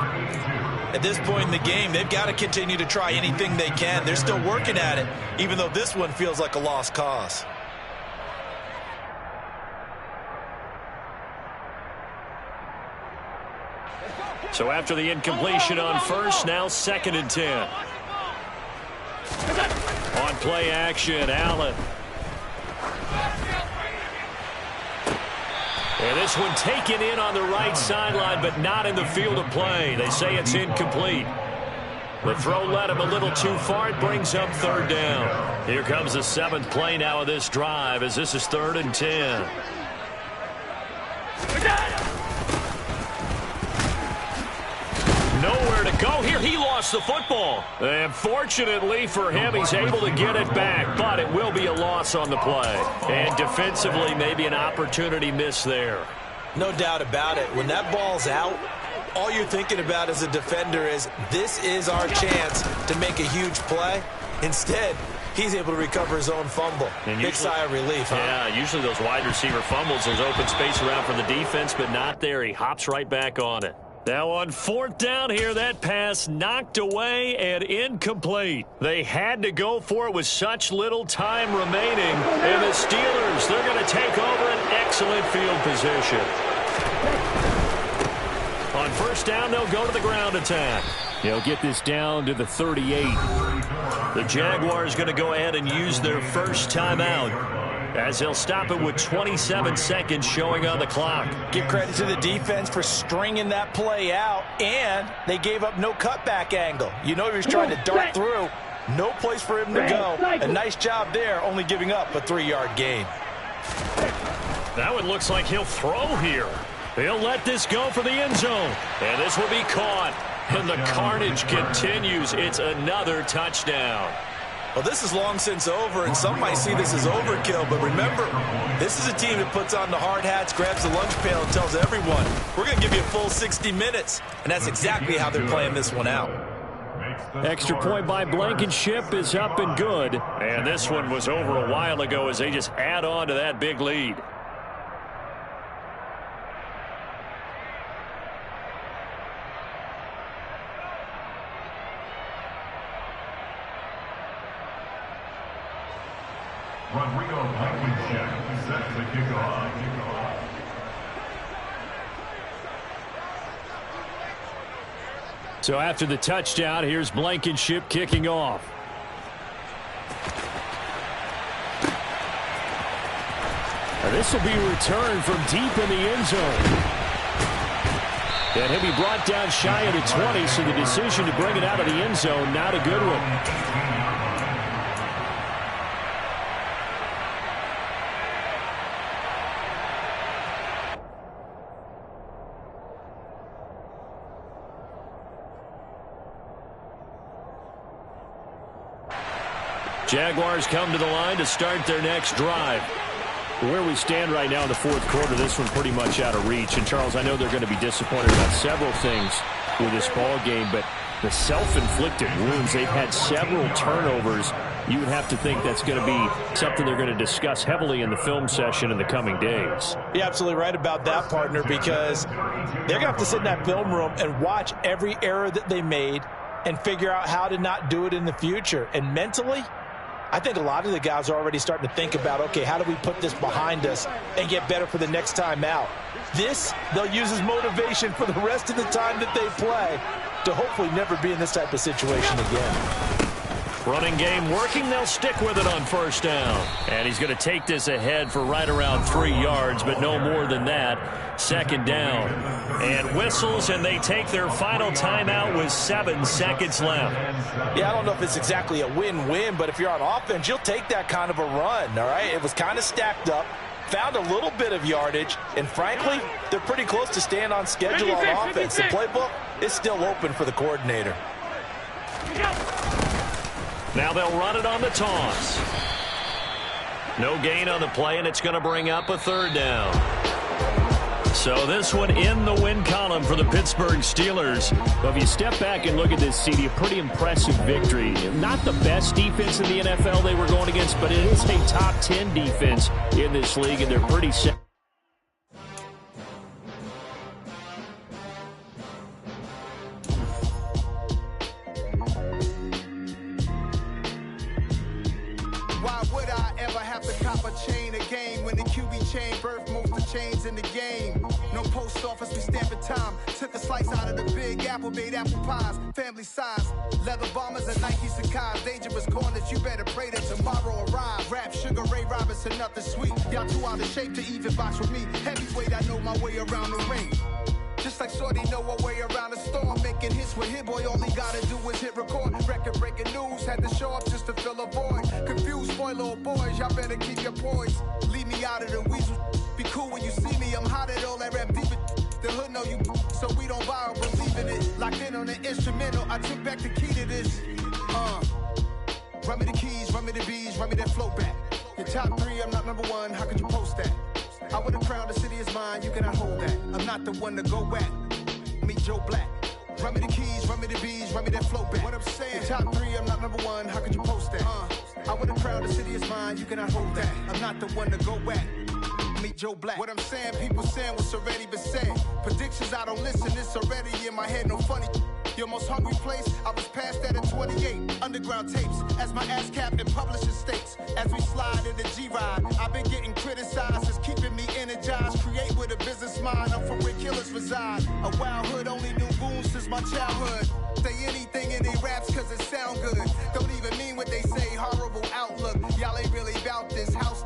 At this point in the game, they've got to continue to try anything they can. They're still working at it, even though this one feels like a lost cause. So after the incompletion on 1st, now 2nd and 10. On play action, Allen. And this one taken in on the right sideline, but not in the field of play. They say it's incomplete. The throw led him a little too far. It brings up 3rd down. Here comes the 7th play now of this drive, as this is 3rd and 10. Nowhere to go here. He lost the football. And fortunately for him, he's able to get it back, but it will be a loss on the play. And defensively, maybe an opportunity missed there. No doubt about it. When that ball's out, all you're thinking about as a defender is, this is our chance to make a huge play. Instead, he's able to recover his own fumble. Big sigh of relief, huh? Yeah, usually those wide receiver fumbles, there's open space around for the defense, but not there. He hops right back on it. Now on 4th down here, that pass knocked away and incomplete. They had to go for it with such little time remaining. And the Steelers, they're going to take over an excellent field position. On 1st down, they'll go to the ground attack. They'll get this down to the 38. The Jaguars going to go ahead and use their first timeout, as they'll stop it with 27 seconds showing on the clock. Give credit to the defense for stringing that play out, and they gave up no cutback angle. You know he was trying to dart through. No place for him to go. A nice job there, only giving up a 3-yard gain. That one looks like he'll throw here. He'll let this go for the end zone. And this will be caught. And the carnage continues. It's another touchdown. Well, this is long since over, and some might see this as overkill, but remember, this is a team that puts on the hard hats, grabs the lunch pail, and tells everyone, we're going to give you a full 60 minutes, and that's exactly how they're playing this one out. Extra point by Blankenship is up and good. And this one was over a while ago as they just add on to that big lead. Rodrigo Blankenship set to kick off. So after the touchdown, here's Blankenship kicking off. And this will be returned from deep in the end zone. And he'll be brought down shy of the 20, so the decision to bring it out of the end zone, not a good one. Jaguars come to the line to start their next drive. Where we stand right now in the 4th quarter, this one pretty much out of reach. And, Charles, I know they're going to be disappointed about several things with this ball game, but the self-inflicted wounds, they've had several turnovers. You would have to think that's going to be something they're going to discuss heavily in the film session in the coming days. You're absolutely right about that, partner, because they're going to have to sit in that film room and watch every error that they made and figure out how to not do it in the future. And mentally, I think a lot of the guys are already starting to think about, okay, how do we put this behind us and get better for the next time out? This, they'll use as motivation for the rest of the time that they play to hopefully never be in this type of situation again. Running game working. They'll stick with it on first down. And he's going to take this ahead for right around 3 yards, but no more than that. Second down. And whistles, and they take their final timeout with 7 seconds left. Yeah, I don't know if it's exactly a win-win, but if you're on offense, you'll take that kind of a run, all right? It was kind of stacked up, found a little bit of yardage, and frankly, they're pretty close to staying on schedule on offense. The playbook is still open for the coordinator. Now they'll run it on the toss. No gain on the play, and it's going to bring up a third down. So this one in the win column for the Pittsburgh Steelers. Well, if you step back and look at this, CD, a pretty impressive victory. Not the best defense in the NFL they were going against, but it is a top 10 defense in this league, and they're pretty set. Chains in the game. No post office, we stamping time. Took a slice out of the big apple, made apple pies. Family size. Leather bombers and Nike Sacai's. Dangerous corners, you better pray that tomorrow arrives. Rap, Sugar Ray Robinson, nothing sweet. Y'all too out of shape to even box with me. Heavyweight, I know my way around the ring. Just like Shorty know a way around the storm. Making hits with Hit Boy, all he gotta do is hit record. Record-breaking news, had to show up just to fill a void. Confused, spoiled little boys, y'all better keep your poise. Leave me out of the weasel. Be cool when you see me, I'm hot at all that rap deep. The hood know you, so we don't borrow, believe in it. Locked in on the instrumental, I took back the key to this. Run me the keys, run me the bees, run me that flow back. Your top 3, I'm not number 1, how could you post that? I would have crowned the city is mine, you cannot hold that. I'm not the one to go at. Meet Joe Black. Run me the keys, run me the bees, run me that flow back. What I'm saying, your top 3, I'm not number 1, how could you post that? I would have crowned the city is mine, you cannot hold that. I'm not the one to go at. Meet Joe Black. What I'm saying, people saying what's already been said. Predictions, I don't listen, it's already in my head, no funny. Your most hungry place, I was past that at 28. Underground tapes, as my ass cap in publishing states. As we slide in the G-Ride, I've been getting criticized, it's keeping me energized. Create with a business mind, I'm from where killers reside. A wild hood, only knew goons since my childhood. Say anything in they raps cause it sound good. Don't even mean what they say, horrible outlook. Y'all ain't really about this house.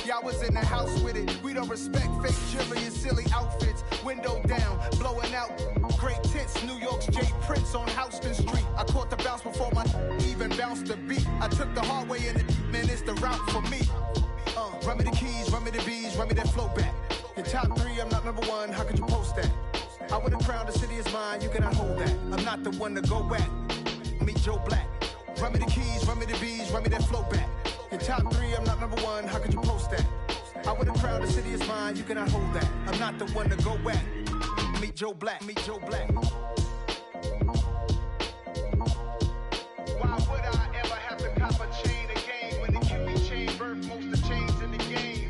Y'all was in the house with it. We don't respect fake jewelry and silly outfits. Window down, blowing out. Great tits, New York's J. Prince on Houston Street. I caught the bounce before my even bounced the beat. I took the hard way in it, man, it's the route for me. Run me the keys, run me the bees, run me that flow back. Your top 3, I'm not number 1, how could you post that? I would have crowned the city is mine, you cannot hold that. I'm not the one to go at. Meet Joe Black. Run me the keys, run me the bees, run me that flow back. Your top 3, I'm not number 1, how could you post that? I would have crowned the city is mine, you cannot hold that. I'm not the one to go at. Meet Joe Black, meet Joe Black. Why would I ever have to cop a chain again when the QB chain birthed most of the chains in the game?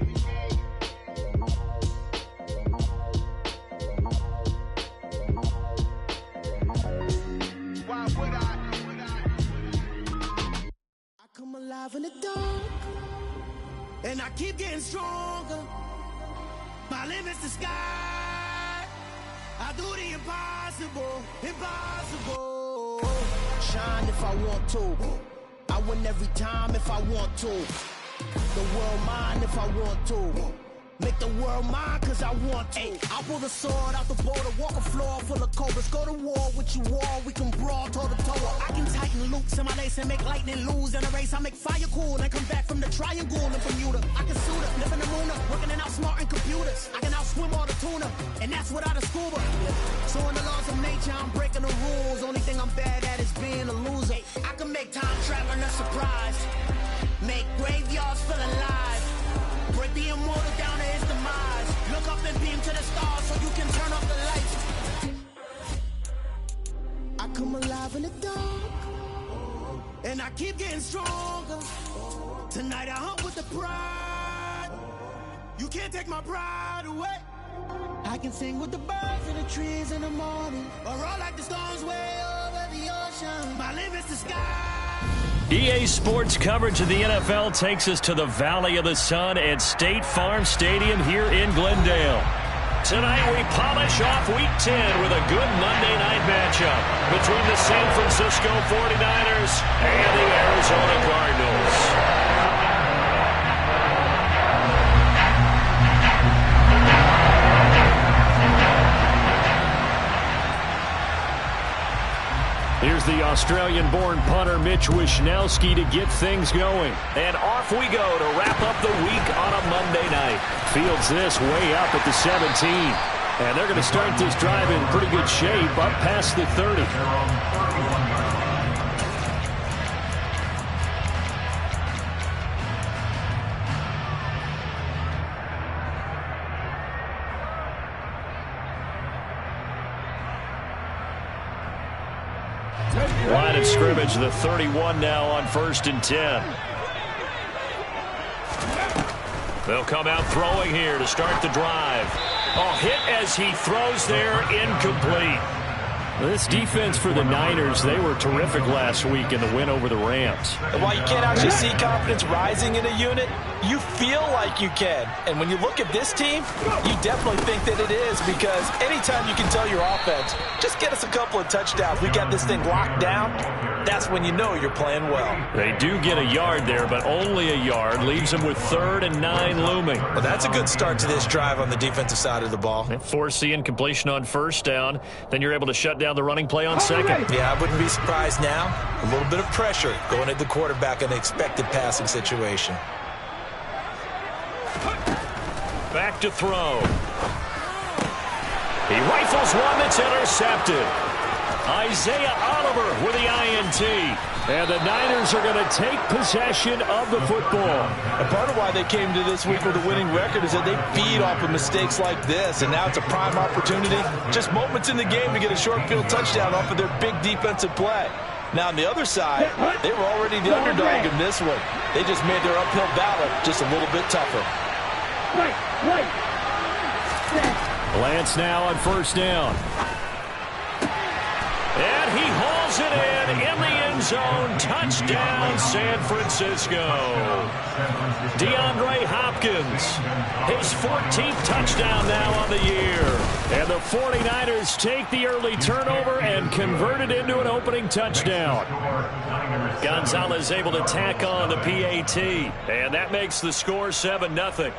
Why would I? I come alive in the dark, and I keep getting stronger. My limit's the sky. I do the impossible, impossible. Shine if I want to. I win every time if I want to. The world mine if I want to. Make the world mine cause I want to. I pull the sword out the border, walk a floor full of cobras. Go to war with you all, we can brawl toe to toe. I can tighten loops in my lace and make lightning lose in a race. I make fire cool and come back from the triangle in Bermuda. I can suit up, live in the moon, working and outsmarting computers. I can outswim all the tuna, and that's without a scuba. So in the laws of nature, I'm breaking the rules. Only thing I'm bad at is being a loser. I can make time traveling a surprise. Make graveyards feel alive. Break the immortal down to his demise. Look up and beam to the stars so you can turn off the lights. I come alive in the dark, and I keep getting stronger. Tonight I hunt with the pride. You can't take my pride away. I can sing with the birds and the trees in the morning, or roll like the storms way over the ocean. My limit's the sky. EA Sports coverage of the NFL takes us to the Valley of the Sun at State Farm Stadium here in Glendale. Tonight we polish off Week 10 with a good Monday night matchup between the San Francisco 49ers and the Arizona Cardinals. Here's the Australian-born punter Mitch Wishnowsky to get things going. And off we go to wrap up the week on a Monday night. Fields this way up at the 17. And they're going to start this drive in pretty good shape up past the 30. Line of scrimmage, the 31 now on 1st and 10. They'll come out throwing here to start the drive. Oh, hit as he throws there, incomplete. This defense for the Niners, they were terrific last week in the win over the Rams. And while you can't actually see confidence rising in a unit, you feel like you can. And when you look at this team, you definitely think that it is, because anytime you can tell your offense, just get us a couple of touchdowns, we got this thing locked down, that's when you know you're playing well. They do get a yard there, but only a yard. Leaves them with 3rd and 9 looming. Well, that's a good start to this drive on the defensive side of the ball. They force the incompletion on 1st down. Then you're able to shut down the running play on 2nd. Yeah, I wouldn't be surprised now. A little bit of pressure going at the quarterback in an expected passing situation. Back to throw. He rifles one that's intercepted. Isaiah Oliver with the INT. And the Niners are going to take possession of the football. And part of why they came to this week with a winning record is that they feed off of mistakes like this. And now it's a prime opportunity, just moments in the game, to get a short field touchdown off of their big defensive play. Now, on the other side, they were already the underdog in this one. They just made their uphill battle just a little bit tougher. Lance now on 1st down. And he hauls it in the end zone. Touchdown, San Francisco. DeAndre Hopkins, his 14th touchdown now on the year. And the 49ers take the early turnover and convert it into an opening touchdown. Gonzalez able to tack on the PAT. And that makes the score 7-0.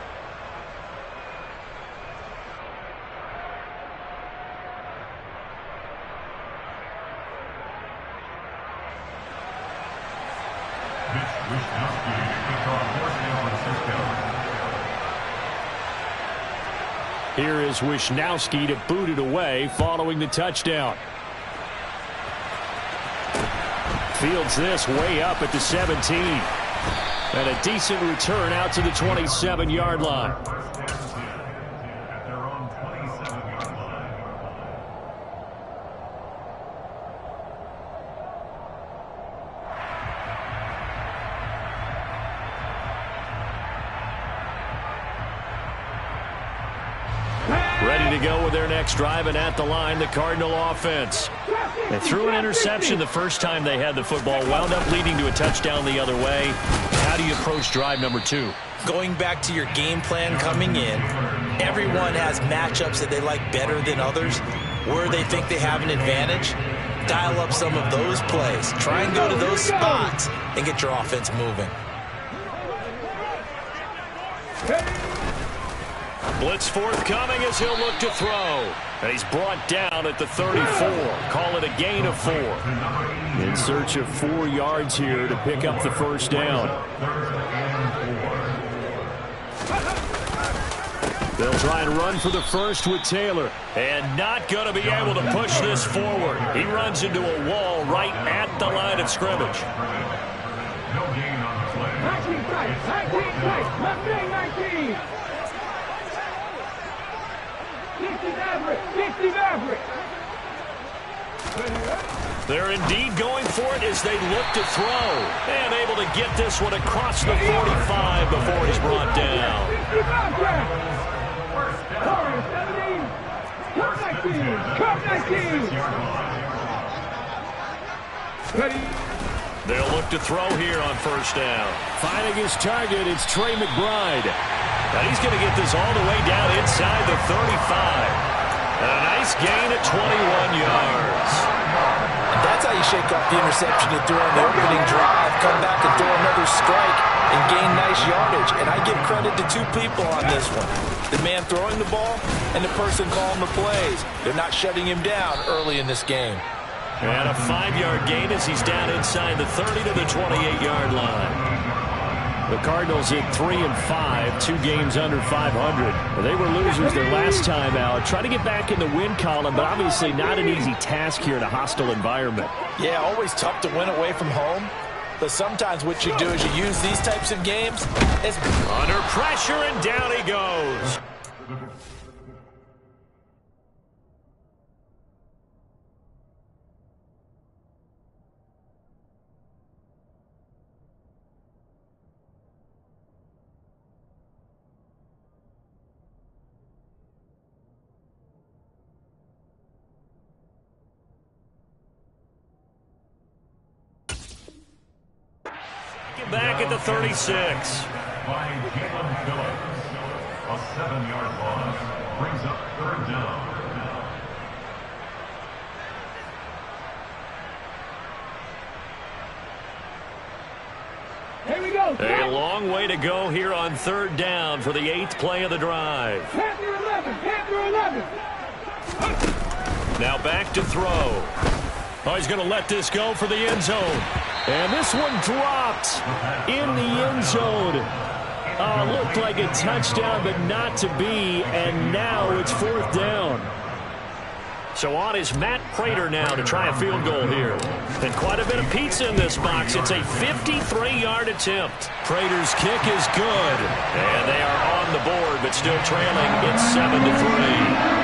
Here is Wishnowsky to boot it away following the touchdown. Fields this way up at the 17. And a decent return out to the 27-yard line. At their own 27-yard line. Ready to go with their next drive, and at the line, the Cardinal offense. They threw an interception the first time they had the football, wound up leading to a touchdown the other way. How do you approach drive number 2? Going back to your game plan coming in, everyone has matchups that they like better than others, where they think they have an advantage. Dial up some of those plays. Try and go to those spots and get your offense moving. Blitz forthcoming as he'll look to throw. And he's brought down at the 34. Call it a gain of 4. In search of 4 yards here to pick up the 1st down. They'll try and run for the 1st with Taylor. And not going to be able to push this forward. He runs into a wall right at the line of scrimmage. No gain on the play. 19. 60 Maverick. They're indeed going for it as they look to throw. And able to get this one across the 45 before he's brought down. 19. They'll look to throw here on 1st down. Finding his target, it's Trey McBride. And he's going to get this all the way down inside the 35. And a nice gain at 21 yards. And that's how you shake off the interception you threw on the opening drive, come back and throw another strike and gain nice yardage. And I give credit to two people on this one. The man throwing the ball and the person calling the plays. They're not shutting him down early in this game. And a 5-yard gain as he's down inside the 30 to the 28-yard line. The Cardinals at 3-5, 2 games under 500. They were losers their last time out. Try to get back in the win column, but obviously not an easy task here in a hostile environment. Yeah, always tough to win away from home. But sometimes what you do is you use these types of games. Under pressure, and down he goes. Back at the 36. By Caleb Phillips. A 7-yard loss brings up 3rd down. Here we go. A long way to go here on 3rd down for the 8th play of the drive. Panther 11. Panther 11. Now back to throw. Oh, he's going to let this go for the end zone. And this one dropped in the end zone. Looked like a touchdown, but not to be. And now it's 4th down. So on is Matt Prater now to try a field goal here. And quite a bit of pizza in this box. It's a 53-yard attempt. Prater's kick is good. And they are on the board, but still trailing. It's 7-3.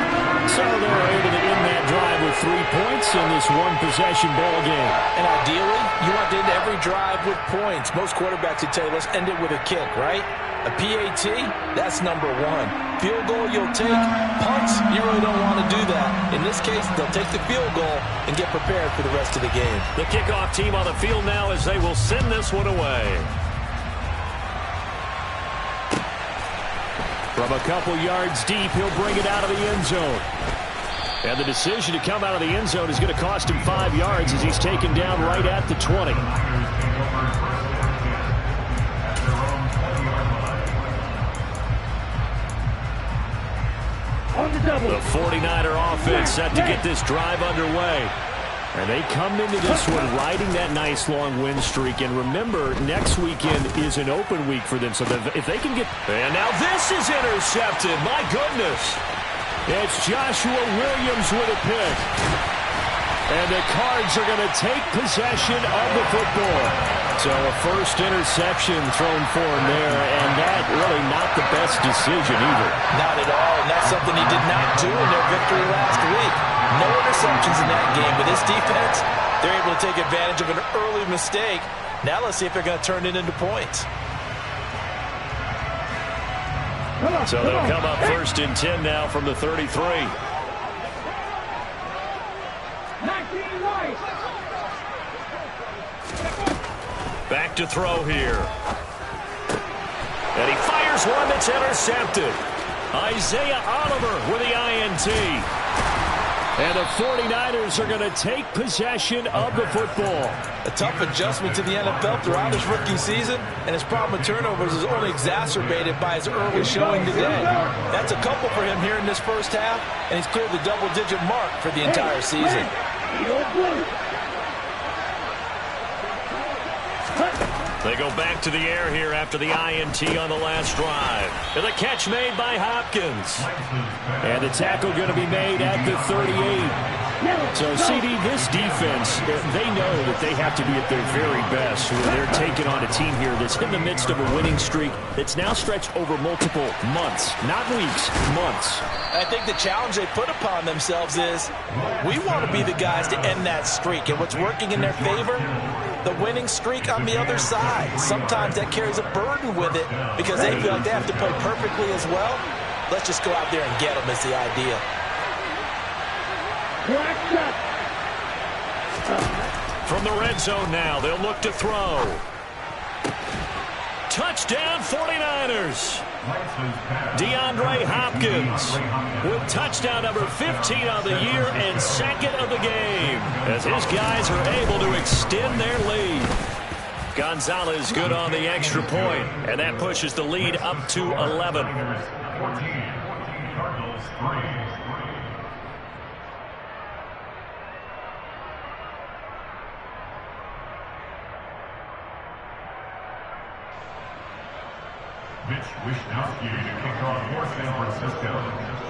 So they're able to end that drive with 3 points in this one-possession ball game. And ideally, you want to end every drive with points. Most quarterbacks would tell you, let's end it with a kick, right? A PAT, that's number 1. Field goal, you'll take. Punts, you really don't want to do that. In this case, they'll take the field goal and get prepared for the rest of the game. The kickoff team on the field now as they will send this one away. From a couple yards deep, he'll bring it out of the end zone. And the decision to come out of the end zone is going to cost him 5 yards as he's taken down right at the 20. The 49er offense set to get this drive underway. And they come into this one riding that nice long win streak. And remember, next weekend is an open week for them. So if they can get... And now this is intercepted. My goodness. It's Joshua Williams with a pick. And the Cards are going to take possession of the football. So a first interception thrown for him there. And that really not the best decision either. Not at all. And that's something he did not do in their victory last week. No interceptions in that game. But this defense, they're able to take advantage of an early mistake. Now let's see if they're going to turn it into points. So they'll come up 1st and 10 now from the 33. Back to throw here. And he fires one that's intercepted. Isaiah Oliver with the INT. And the 49ers are going to take possession of the football. A tough adjustment to the NFL throughout his rookie season, and his problem with turnovers is only exacerbated by his early showing today. That's a couple for him here in this first half, and he's cleared the double-digit mark for the entire season. They go back to the air here after the INT on the last drive. And the catch made by Hopkins. And the tackle going to be made at the 38. So, CD, this defense, they know that they have to be at their very best when they're taking on a team here that's in the midst of a winning streak that's now stretched over multiple months, not weeks, months. I think the challenge they put upon themselves is we want to be the guys to end that streak. And what's working in their favor? The winning streak on the other side. Sometimes that carries a burden with it because they feel like they have to play perfectly as well. Let's just go out there and get them is the idea. From the red zone now, they'll look to throw. Touchdown 49ers. DeAndre Hopkins with touchdown number 15 on the year and second of the game as his guys are able to extend their lead. Gonzalez good on the extra point, and that pushes the lead up to 11.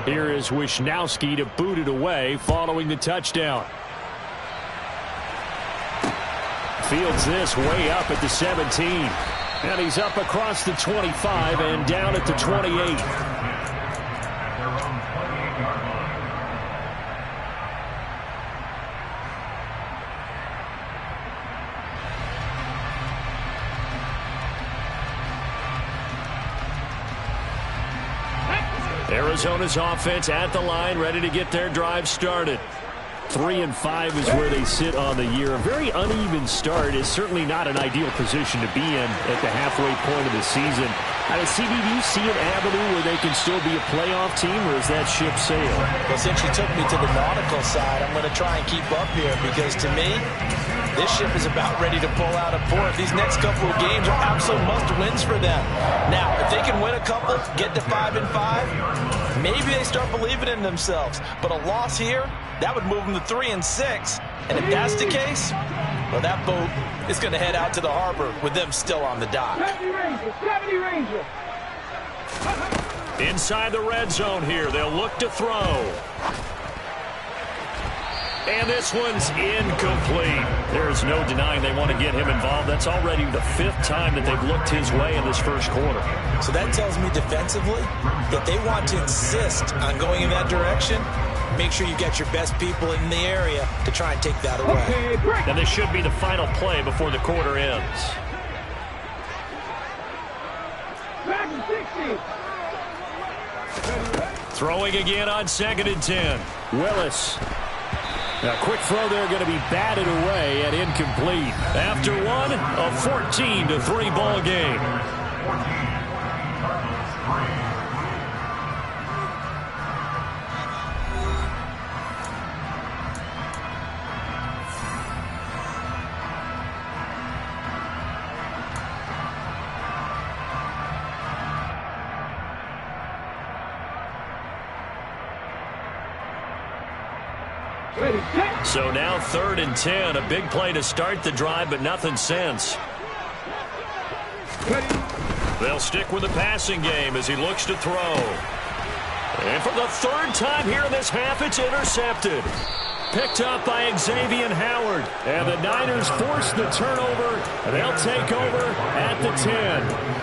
Here is Wisnowski to boot it away following the touchdown. Fields this way up at the 17. And he's up across the 25 and down at the 28. Arizona's offense at the line, ready to get their drive started. 3-5 is where they sit on the year. A very uneven start is certainly not an ideal position to be in at the halfway point of the season. CD, do you see an avenue where they can still be a playoff team, or is that ship sailed? Well, since you took me to the nautical side, I'm going to try and keep up here because, to me, this ship is about ready to pull out of port. These next couple of games are absolute must-wins for them. Now, if they can win a couple, get to 5-5, maybe they start believing in themselves. But a loss here, that would move them to 3-6. And if that's the case, well, that boat is going to head out to the harbor with them still on the dock. 70 Ranger. Inside the red zone here, they'll look to throw. And this one's incomplete. There's no denying they want to get him involved. That's already the 5th time that they've looked his way in this first quarter. So that tells me defensively that they want to insist on going in that direction. Make sure you get your best people in the area to try and take that away. And this should be the final play before the quarter ends. Throwing again on 2nd and 10. Willis. A quick throw there going to be batted away and incomplete. After one, a 14-3 ball game. So now 3rd and 10, a big play to start the drive, but nothing since. They'll stick with the passing game as he looks to throw. And for the 3rd time here in this half, it's intercepted. Picked up by Xavier Howard. And the Niners force the turnover. They'll take over at the 10.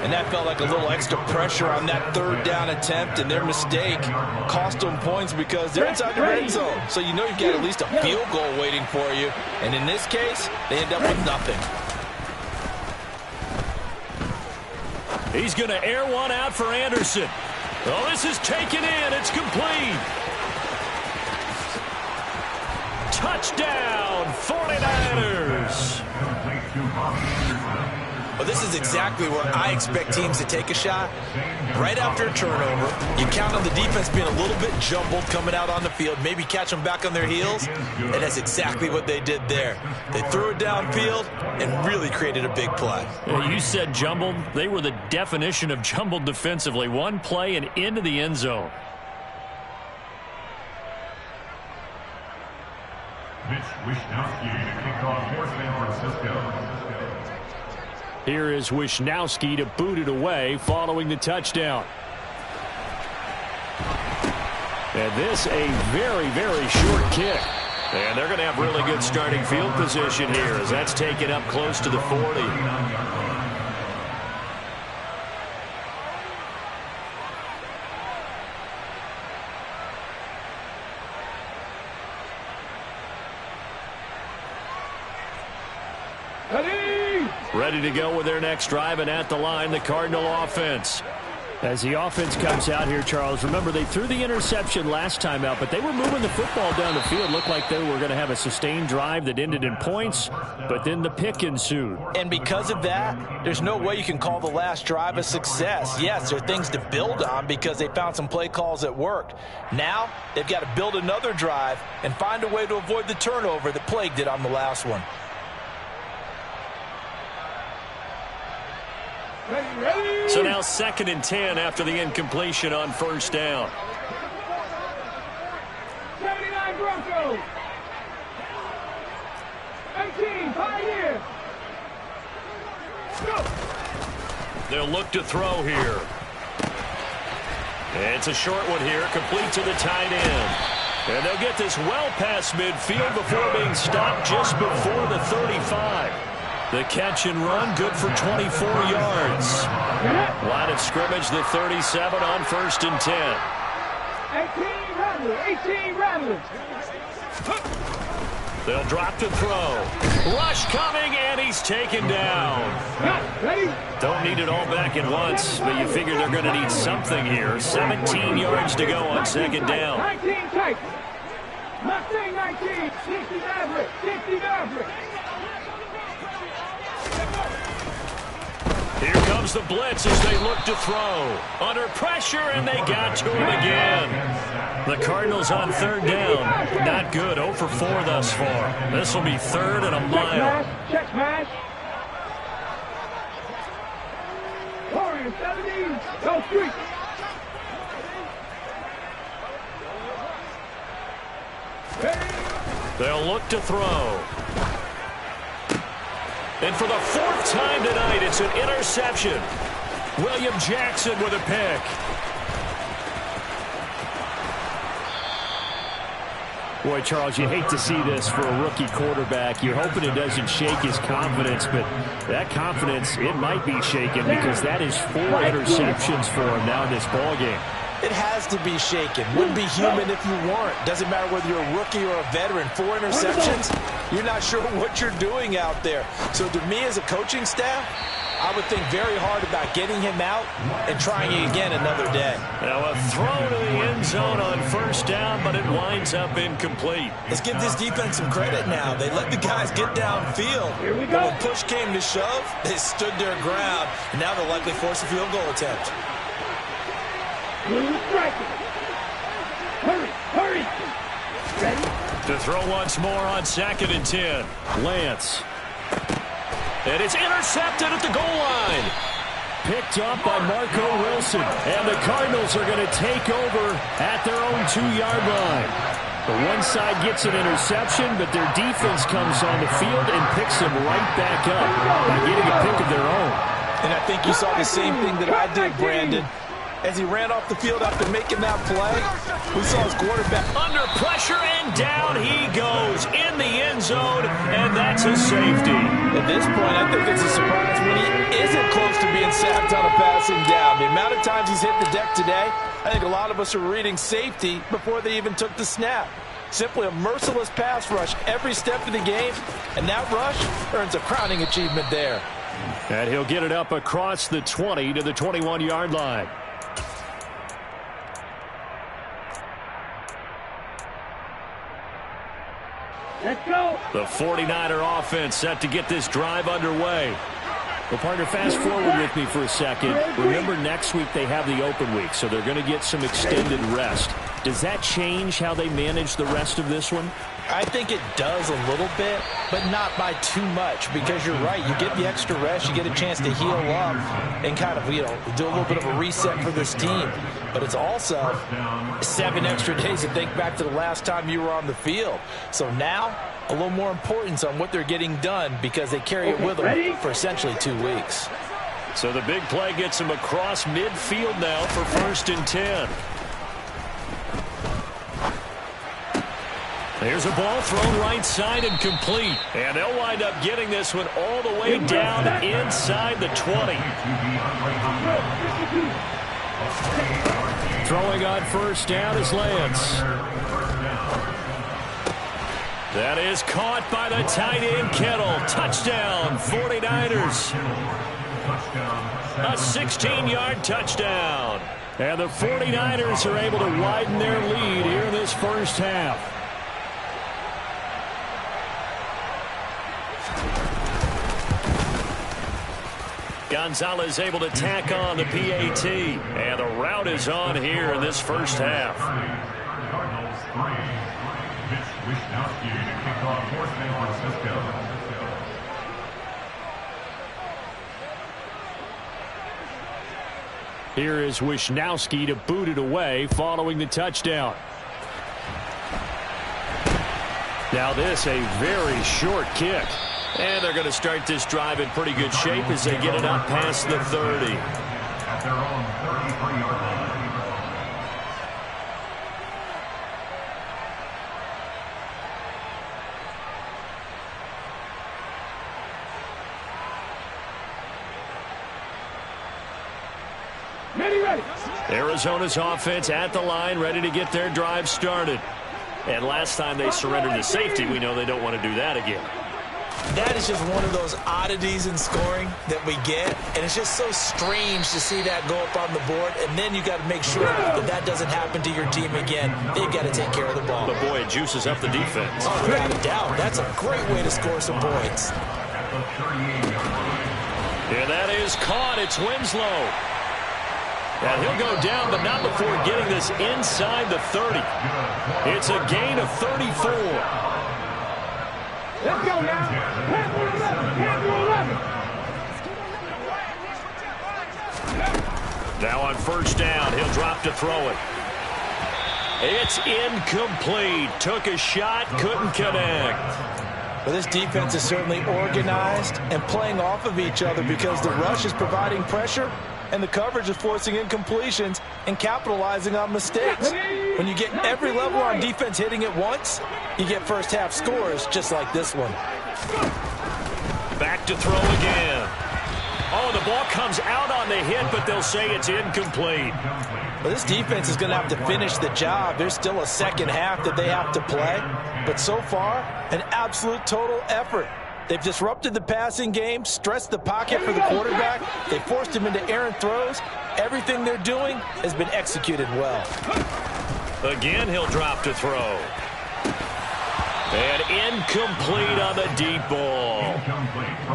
And that felt like a little extra pressure on that 3rd down attempt, and their mistake cost them points because they're inside the red zone. So you know you've got at least a field goal waiting for you. And in this case, they end up with nothing. He's going to air one out for Anderson. Oh, this is taken in. It's complete. Touchdown, 49ers. Well, this is exactly where I expect teams to take a shot. Right after a turnover, you count on the defense being a little bit jumbled coming out on the field, maybe catch them back on their heels, and that's exactly what they did there. They threw it downfield and really created a big play. Yeah, you said jumbled. They were the definition of jumbled defensively. One play and into the end zone. Wisnowski to kick off for San Francisco. Here is Wisnowski to boot it away following the touchdown. And this a very, very short kick. And they're going to have really good starting field position here as that's taken up close to the 40. Ready to go with their next drive, and at the line, the Cardinal offense. As the offense comes out here, Charles, remember they threw the interception last time out, but they were moving the football down the field. Looked like they were going to have a sustained drive that ended in points, but then the pick ensued. And because of that, there's no way you can call the last drive a success. Yes, there are things to build on because they found some play calls that worked. Now, they've got to build another drive and find a way to avoid the turnover that plagued it on the last one. So now 2nd and 10 after the incompletion on first down. 79 Broncos. 18 Pioneers. Go. They'll look to throw here. It's a short one here, complete to the tight end. And they'll get this well past midfield before being stopped just before the 35. The catch and run, good for 24 yards. Line of scrimmage, the 37 on 1st and 10. 18 Rattlers. They'll drop to throw. Rush coming, and he's taken down. Don't need it all back at once, but you figure they're going to need something here. 17 yards to go on 2nd down. 19 tight. Mustang 19. 60 Maverick. 60 Maverick. Here comes the blitz as they look to throw. Under pressure, and they got to him again. The Cardinals on 3rd down. Not good. 0 for 4 thus far. This will be 3rd and a mile. Check pass. 17. Go street. They'll look to throw. And for the 4th time tonight, it's an interception. William Jackson with a pick. Boy, Charles, you hate to see this for a rookie quarterback. You're hoping it doesn't shake his confidence, but that confidence, it might be shaken because that is 4 interceptions for him now in this ballgame. It has to be shaken. Wouldn't be human if you weren't. Doesn't matter whether you're a rookie or a veteran. 4 interceptions, you're not sure what you're doing out there. So to me as a coaching staff, I would think very hard about getting him out and trying again another day. Now a throw to the end zone on 1st down, but it winds up incomplete. Let's give this defense some credit now. They let the guys get downfield. Here we go. But when push came to shove, they stood their ground, and now they'll likely force a field goal attempt. Hurry. Ready? To throw once more on 2nd and 10. Lance. And it's intercepted at the goal line. Picked up by Marco Wilson. And the Cardinals are going to take over at their own 2-yard line. The one side gets an interception, but their defense comes on the field and picks them right back up by getting a pick of their own. And I think you saw the same thing that I did, Brandon. As he ran off the field after making that play, we saw his quarterback under pressure, and down he goes in the end zone, and that's a safety. At this point, I think it's a surprise when he isn't close to being sacked on a passing down. The amount of times he's hit the deck today, I think a lot of us are reading safety before they even took the snap. Simply a merciless pass rush every step of the game, and that rush earns a crowning achievement there. And he'll get it up across the 20 to the 21-yard line. Let's go. The 49er offense set to get this drive underway. Well, partner, fast forward with me for a second. Remember, next week they have the open week, so they're going to get some extended rest. Does that change how they manage the rest of this one? I think it does a little bit, but not by too much, because you're right. You get the extra rest, you get a chance to heal up and kind of, do a little bit of a reset for this team. But it's also 7 extra days to think back to the last time you were on the field. So now, a little more importance on what they're getting done because they carry it with them for essentially 2 weeks. So the big play gets them across midfield now for 1st and 10. There's a ball thrown right side and complete. And they'll wind up getting this one all the way down inside the 20. Throwing on 1st down is Lance. That is caught by the tight end Kittle. Touchdown, 49ers. Touchdown. A 16-yard touchdown. And the 49ers are able to widen their lead here in this first half. Gonzalez able to tack on the PAT. And the route is on here in this first half. Cardinals 3. Mitch Wishnowsky to kick off for San Francisco. Here is Wishnowsky to boot it away following the touchdown. Now this a very short kick. And they're going to start this drive in pretty good shape as they get it up past the 30. At their own 33-yard line. Arizona's offense at the line, ready to get their drive started. And last time they surrendered the safety, we know they don't want to do that again. That is just one of those oddities in scoring that we get, and it's just so strange to see that go up on the board, and then you got to make sure that that doesn't happen to your team again. They've got to take care of the ball. But boy, it juices up the defense. Oh, without a doubt. That's a great way to score some points. Yeah, that is caught. It's Winslow. And he'll go down, but not before getting this inside the 30. It's a gain of 34. Let's go now. Panther 11. Panther 11. Now on first down, he'll drop to throw it. It's incomplete. Took a shot, couldn't connect. Well, this defense is certainly organized and playing off of each other because the rush is providing pressure and the coverage is forcing incompletions and capitalizing on mistakes. When you get every level on defense hitting it once, you get first half scores just like this one. Back to throw again. Oh, the ball comes out on the hit, but they'll say it's incomplete. Well, this defense is going to have to finish the job. There's still a second half that they have to play. But so far, an absolute total effort. They've disrupted the passing game, stressed the pocket for the quarterback. They forced him into errant throws. Everything they're doing has been executed well. Again, he'll drop to throw. And incomplete on the deep ball.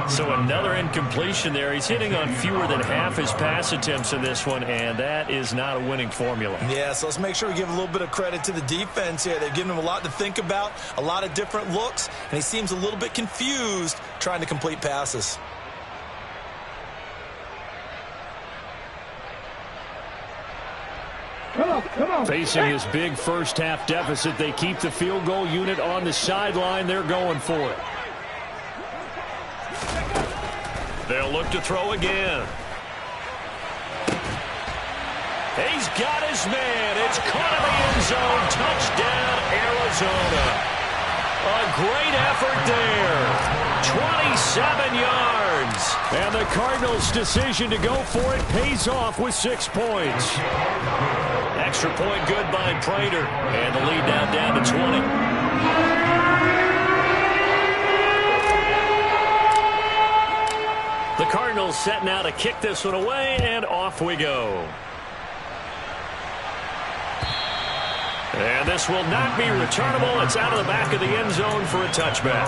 So another incompletion there. He's hitting on fewer than half his pass attempts in this one, and that is not a winning formula. Yeah, so let's make sure we give a little bit of credit to the defense here. They've given him a lot to think about, a lot of different looks, and he seems a little bit confused trying to complete passes. Come on. Facing his big first half deficit, they keep the field goal unit on the sideline. They're going for it. They'll look to throw again. He's got his man. It's caught in the end zone. Touchdown, Arizona. A great effort there. 27 yards. And the Cardinals' decision to go for it pays off with 6 points. Extra point good by Prater. And the lead now down to 20. The Cardinals set now to kick this one away, and off we go. And this will not be returnable. It's out of the back of the end zone for a touchback.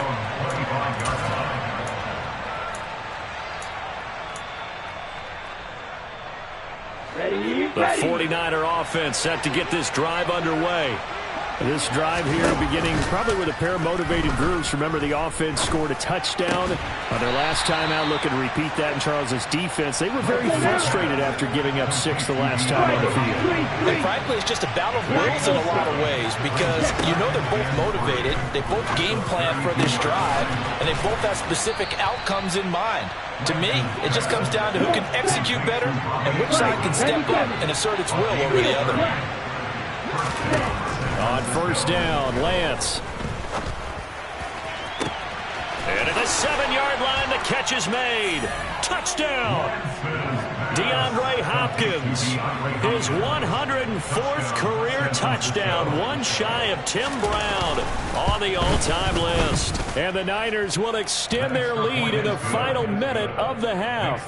The 49er offense set to get this drive underway. This drive here beginning probably with a pair of motivated groups. Remember, the offense scored a touchdown on their last time out. Looking to repeat that in Charles's defense. They were very frustrated after giving up 6 the last time on the field. And frankly, it's just a battle of wills in a lot of ways because you know they're both motivated. They both game plan for this drive, and they both have specific outcomes in mind. To me, it just comes down to who can execute better and which side can step up and assert its will over the other. On first down, Lance. And at the 7-yard line, the catch is made. Touchdown! DeAndre Hopkins Hopkins, his 104th career touchdown, one shy of Tim Brown on the all-time list. And the Niners will extend their lead in the final minute of the half.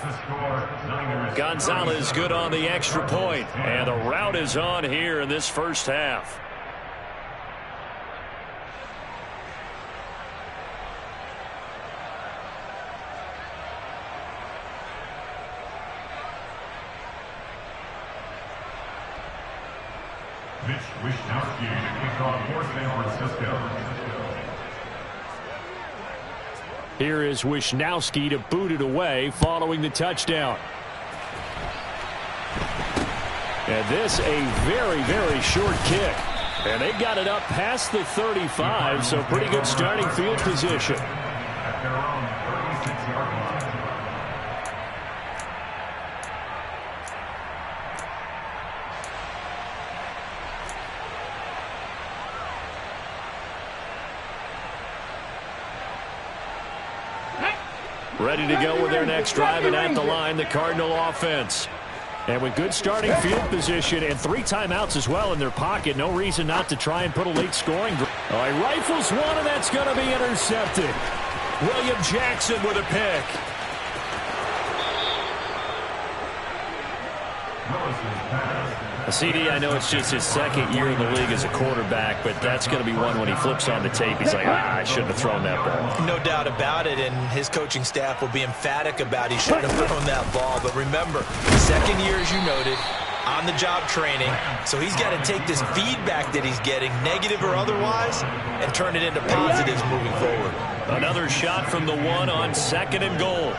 Gonzalez good on the extra point, and the rout is on here in this first half. Wishnowski to kick off for San Francisco. Here is Wishnowski to boot it away following the touchdown. And this a very, very short kick. And they got it up past the 35, so pretty good starting field position. At their own 36-yard line. Ready to go with their next drive, and at the line, the Cardinal offense. And with good starting field position and 3 timeouts as well in their pocket, no reason not to try and put a late scoring. He rifles one, and that's going to be intercepted. William Jackson with a pick. CD, I know it's just his second year in the league as a quarterback, but that's going to be one when he flips on the tape. He's like, I shouldn't have thrown that ball. No doubt about it, and his coaching staff will be emphatic about he shouldn't have thrown that ball. But remember, second year, as you noted, on-the-job training, so he's got to take this feedback that he's getting, negative or otherwise, and turn it into positives moving forward. Another shot from the one on 2nd and goal.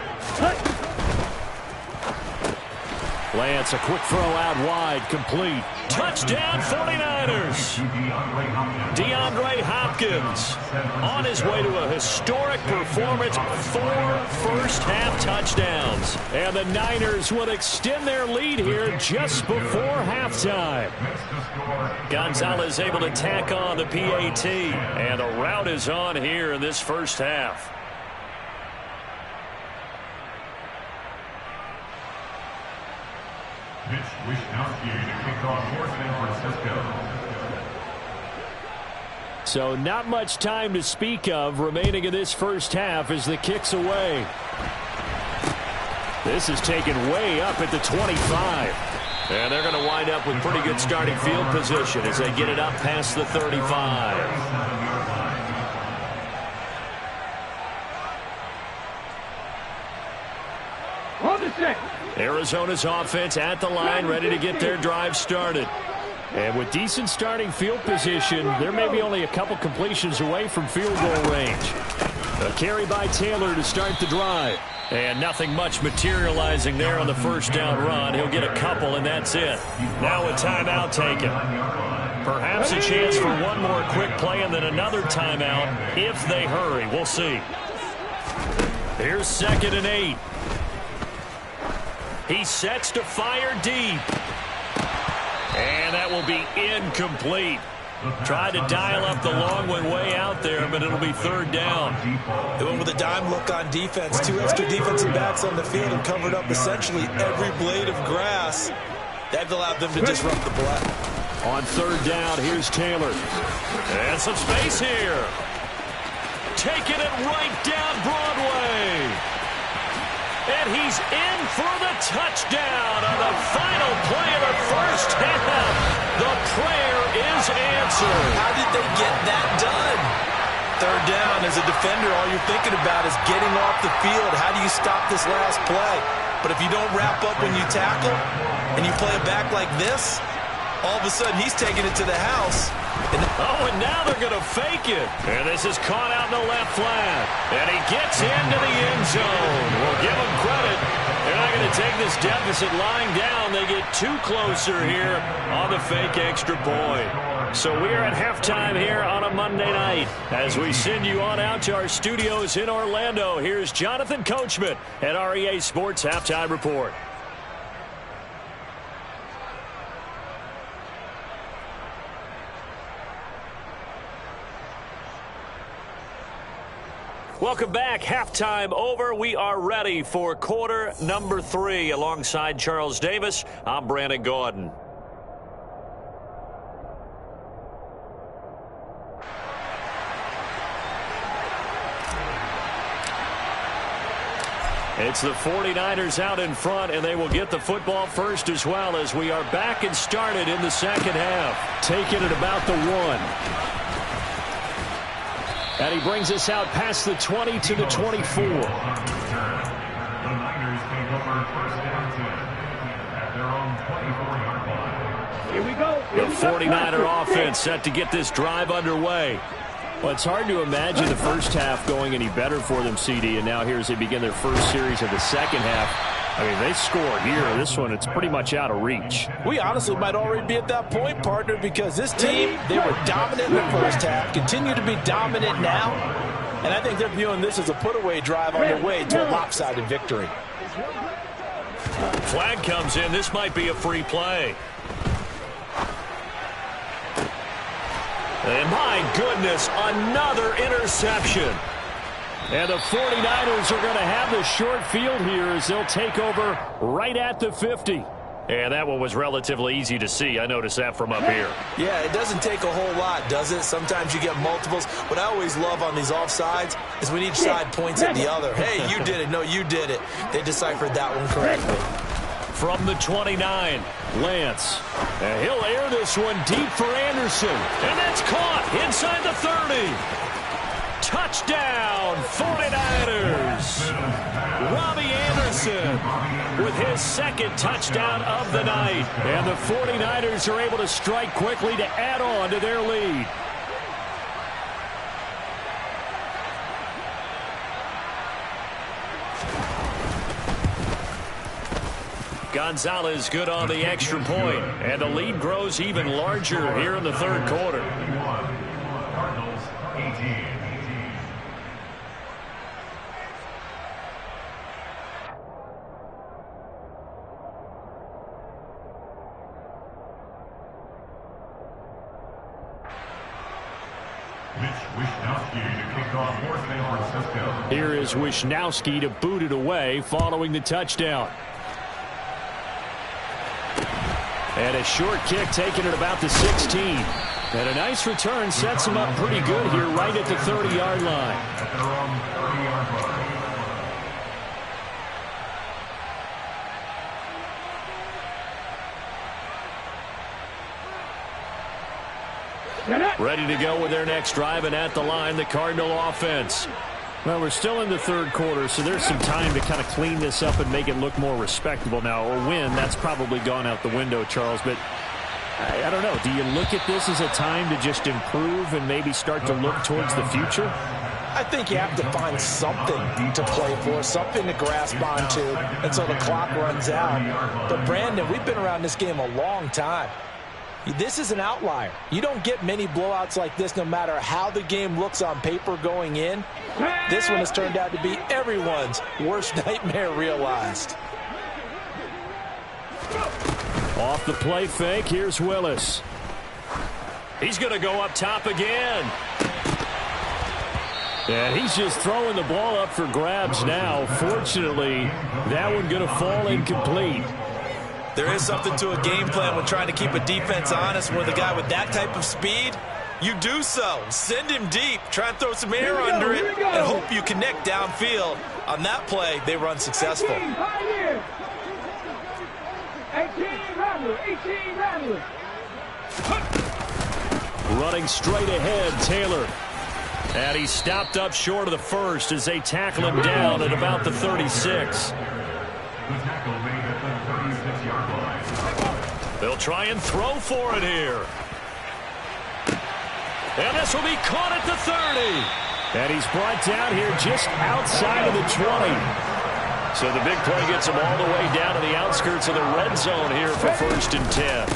Lance, a quick throw out wide, complete. Touchdown, 49ers. DeAndre Hopkins on his way to a historic performance, 4 first-half touchdowns. And the Niners will extend their lead here just before halftime. Gonzalez able to tack on the PAT, and the rout is on here in this first half. Wishnowski to kick off for San Francisco. So not much time to speak of remaining in this first half as the kick's away. This is taken way up at the 25. And they're going to wind up with pretty good starting field position as they get it up past the 35. Arizona's offense at the line, ready to get their drive started. And with decent starting field position, there may be only a couple completions away from field goal range. A carry by Taylor to start the drive. And nothing much materializing there on the first down run. He'll get a couple, and that's it. Now a timeout taken. Perhaps a chance for one more quick play and then another timeout if they hurry. We'll see. Here's 2nd and 8. He sets to fire deep. And that will be incomplete. Tried to dial up the long one way out there, but it'll be 3rd down. They went with a dime look on defense. 2 extra defensive backs on the field and covered up essentially every blade of grass. That allowed them to disrupt the play. On 3rd down, here's Taylor. And some space here. Taking it right down Broadway. And he's in for the touchdown on the final play of the first half. The prayer is answered. How did they get that done? 3rd down, as a defender, all you're thinking about is getting off the field. How do you stop this last play? But if you don't wrap up when you tackle and you play it back like this, all of a sudden he's taking it to the house. And now they're going to fake it. And this is caught out in the left flat. And he gets into the end zone. We'll give him credit. They're not going to take this deficit lying down. They get 2 closer here on the fake extra point. So we're at halftime here on a Monday night. As we send you on out to our studios in Orlando, here's Jonathan Coachman at REA Sports Halftime Report. Welcome back. Halftime over. We are ready for quarter number 3. Alongside Charles Davis, I'm Brandon Gordon. It's the 49ers out in front, and they will get the football first as well as we are back and started in the second half. Taking it about the 1. And he brings us out past the 20 to the 24. The Niners take over first down 10 at their own 24-yard line. Here we go. The 49er offense set to get this drive underway. Well, it's hard to imagine the first half going any better for them, CD, and now here as they begin their first series of the second half. I mean, they score here. This one, it's pretty much out of reach. We honestly might already be at that point, partner, because this team, they were dominant in the first half, continue to be dominant now, and I think they're viewing this as a put-away drive on their way to a lopsided victory. Flag comes in. This might be a free play. And my goodness, another interception. And the 49ers are going to have the short field here as they'll take over right at the 50. And that one was relatively easy to see. I noticed that from up here. Yeah, it doesn't take a whole lot, does it? Sometimes you get multiples. What I always love on these offsides is when each side points at the other. Hey, you did it. No, you did it. They deciphered that one correctly. From the 29, Lance. And he'll air this one deep for Anderson. And that's caught inside the 30. Touchdown, 49ers. Robbie Anderson with his second touchdown of the night. And the 49ers are able to strike quickly to add on to their lead. Gonzalez good on the extra point, and the lead grows even larger here in the third quarter. Cardinals 18. Here is Wishnowski to boot it away following the touchdown. And a short kick taken at about the 16. And a nice return sets him up pretty good here right at the 30-yard line. Ready to go with their next drive, and at the line, the Cardinal offense. Well, we're still in the third quarter, so there's some time to kind of clean this up and make it look more respectable now. Or win, that's probably gone out the window, Charles. But I don't know. Do you look at this as a time to just improve and maybe start to look towards the future? I think you have to find something to play for, something to grasp onto until the clock runs out. But, Brandon, we've been around this game a long time. This is an outlier. You don't get many blowouts like this no matter how the game looks on paper going in. This one has turned out to be everyone's worst nightmare realized. Off the play fake, here's Willis. He's going to go up top again. And he's just throwing the ball up for grabs now. Fortunately, that one going to fall incomplete. There is something to a game plan when trying to keep a defense honest. With a guy with that type of speed, you do so. Send him deep. Try and throw some air under it and hope you connect downfield. On that play, they run successful. 18 Rattler. Running straight ahead, Taylor. And he stopped up short of the first as they tackle him down at about the 36. They'll try and throw for it here. And this will be caught at the 30. And he's brought down here just outside of the 20. So the big play gets him all the way down to the outskirts of the red zone here for 1st and 10.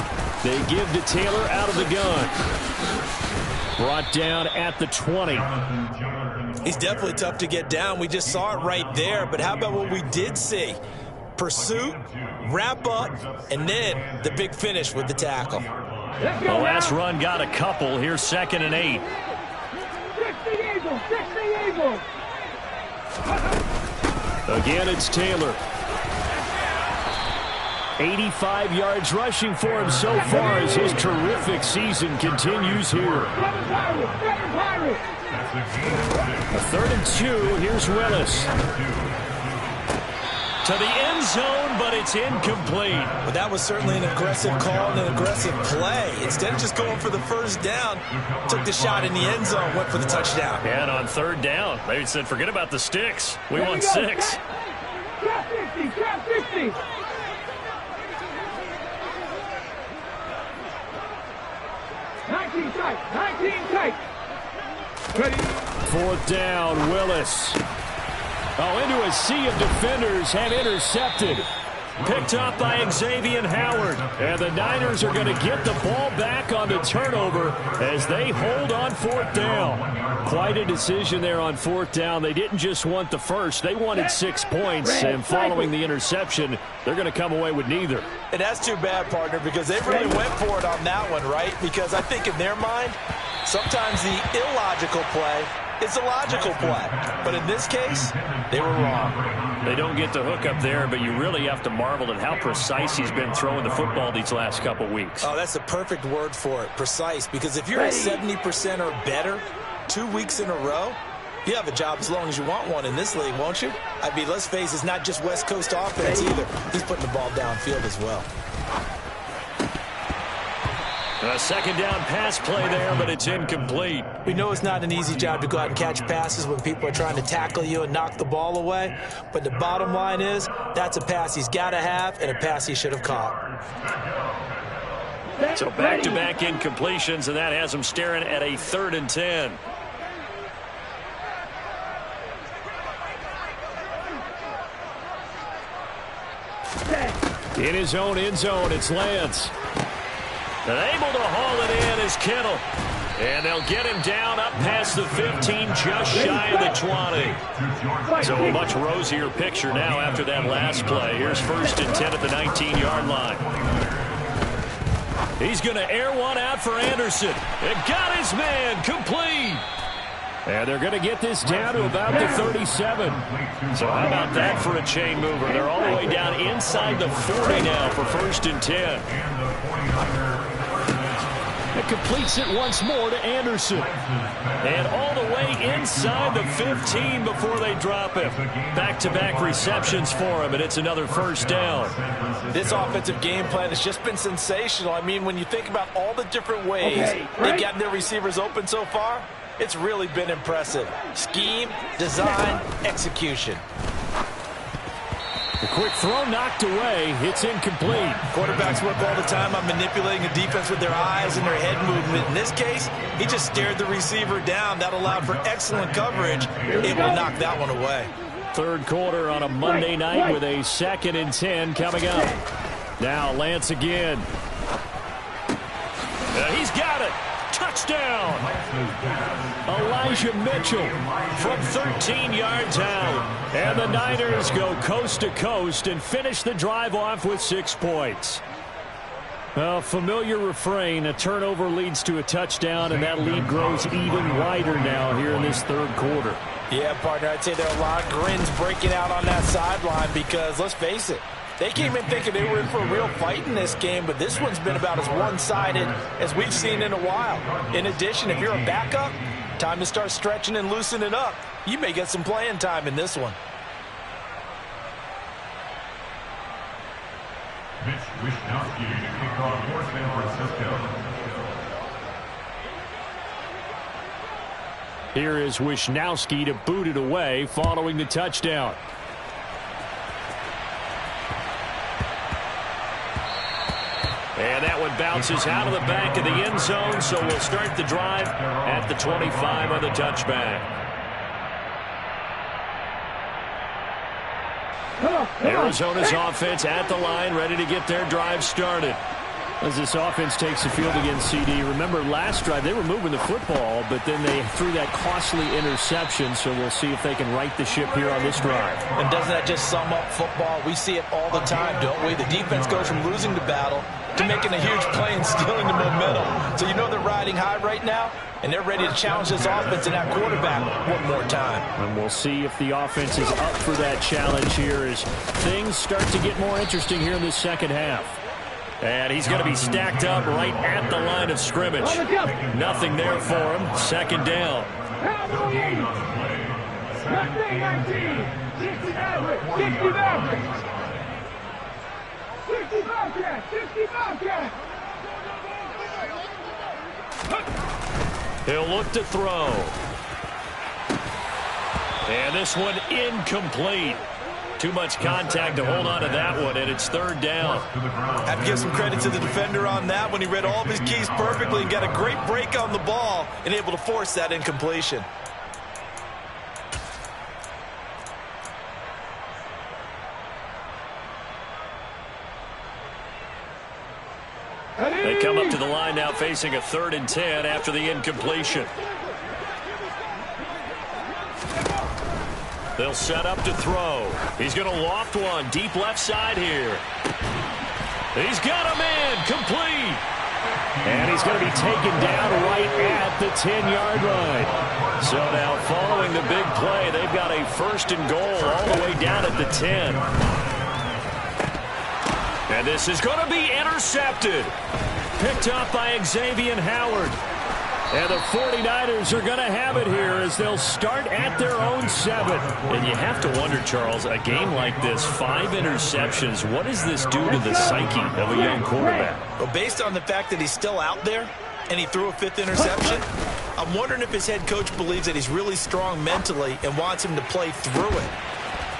They give to Taylor out of the gun. Brought down at the 20. He's definitely tough to get down. We just saw it right there. But how about what we did see? Pursuit, wrap up, and then the big finish with the tackle. The last run got a couple. Here's 2nd and 8. Again, it's Taylor. 85 yards rushing for him so far as his terrific season continues here. A 3rd and 2. Here's Willis. To the end zone, but it's incomplete. Well, that was certainly an aggressive call and an aggressive play. Instead of just going for the first down, took the shot in the end zone, went for the touchdown. And on 3rd down, they said, forget about the sticks. We want 6. Trap 50, trap 50. Ready. 4th down, Willis. Oh, into a sea of defenders and intercepted. Picked up by Xavier Howard. And the Niners are going to get the ball back on the turnover as they hold on 4th down. Quite a decision there on 4th down. They didn't just want the first. They wanted 6 points. And following the interception, they're going to come away with neither. And that's too bad, partner, because they really went for it on that one, right? Because I think in their mind, sometimes the illogical play is a logical play. But in this case, they were wrong. They don't get the hook up there, but you really have to marvel at how precise he's been throwing the football these last couple weeks. Oh, that's the perfect word for it, precise. Because if you're at 70% or better 2 weeks in a row, you have a job as long as you want one in this league, won't you? I mean, let's face it, it's not just West Coast offense either. He's putting the ball downfield as well. A 2nd down pass play there, but it's incomplete. We know it's not an easy job to go out and catch passes when people are trying to tackle you and knock the ball away. But the bottom line is, that's a pass he's got to have and a pass he should have caught. So back-to-back incompletions, and that has him staring at a 3rd and 10. In his own end zone, it's Lance. And able to haul it in is Kittle. And they'll get him down up past the 15, just shy of the 20. So a much rosier picture now after that last play. Here's 1st and 10 at the 19-yard line. He's going to air one out for Anderson. And got his man complete. And they're going to get this down to about the 37. So how about that for a chain mover? They're all the way down inside the 40 now for 1st and 10. It completes it once more to Anderson. And all the way inside the 15 before they drop him. Back-to-back receptions for him, and it's another 1st down. This offensive game plan has just been sensational. I mean, when you think about all the different ways they've gotten their receivers open so far, it's really been impressive. Scheme, design, execution. The quick throw knocked away. It's incomplete. Quarterbacks work all the time on manipulating a defense with their eyes and their head movement. In this case, he just stared the receiver down. That allowed for excellent coverage. It will knock that one away. 3rd quarter on a Monday night with a 2nd and 10 coming up. Now Lance again. He's got it. Touchdown. Elijah Mitchell from 13 yards out. And the Niners go coast to coast and finish the drive off with 6 points. A familiar refrain, a turnover leads to a touchdown, and that lead grows even wider now here in this 3rd quarter. Yeah, partner, I'd say there are a lot of grins breaking out on that sideline because, let's face it, they came in thinking they were in for a real fight in this game, but this one's been about as one-sided as we've seen in a while. In addition, if you're a backup, time to start stretching and loosening up. You may get some playing time in this one. Mitch Wishnowsky to kick off for San Francisco. Here is Wishnowsky to boot it away following the touchdown. And that one bounces out of the back of the end zone, so we'll start the drive at the 25 on the touchback. Arizona's offense at the line, ready to get their drive started. As this offense takes the field against CD, remember last drive they were moving the football, but then they threw that costly interception, so we'll see if they can right the ship here on this drive. And doesn't that just sum up football? We see it all the time, don't we? The defense goes from losing the battle to making a huge play and stealing the momentum. So you know they're riding high right now, and they're ready to challenge this offense and that quarterback one more time. And we'll see if the offense is up for that challenge here as things start to get more interesting here in this second half. And he's going to be stacked up right at the line of scrimmage. Nothing there for him. Second down. 60 He'll look to throw. And this one incomplete. Too much contact to hold on to that one, and it's third down. I have to give some credit to the defender on that when he read all of his keys perfectly and got a great break on the ball and able to force that incompletion. They come up to the line now facing a 3rd and 10 after the incompletion. They'll set up to throw. He's going to loft one deep left side here. He's got a man complete. And he's going to be taken down right at the 10-yard line. So now following the big play, they've got a 1st and goal all the way down at the 10. And this is going to be intercepted. Picked up by Xavier Howard. And the 49ers are going to have it here as they'll start at their own 7. And you have to wonder, Charles, a game like this, 5 interceptions, what does this do to the psyche of a young quarterback? Well, based on the fact that he's still out there and he threw a 5th interception, I'm wondering if his head coach believes that he's really strong mentally and wants him to play through it.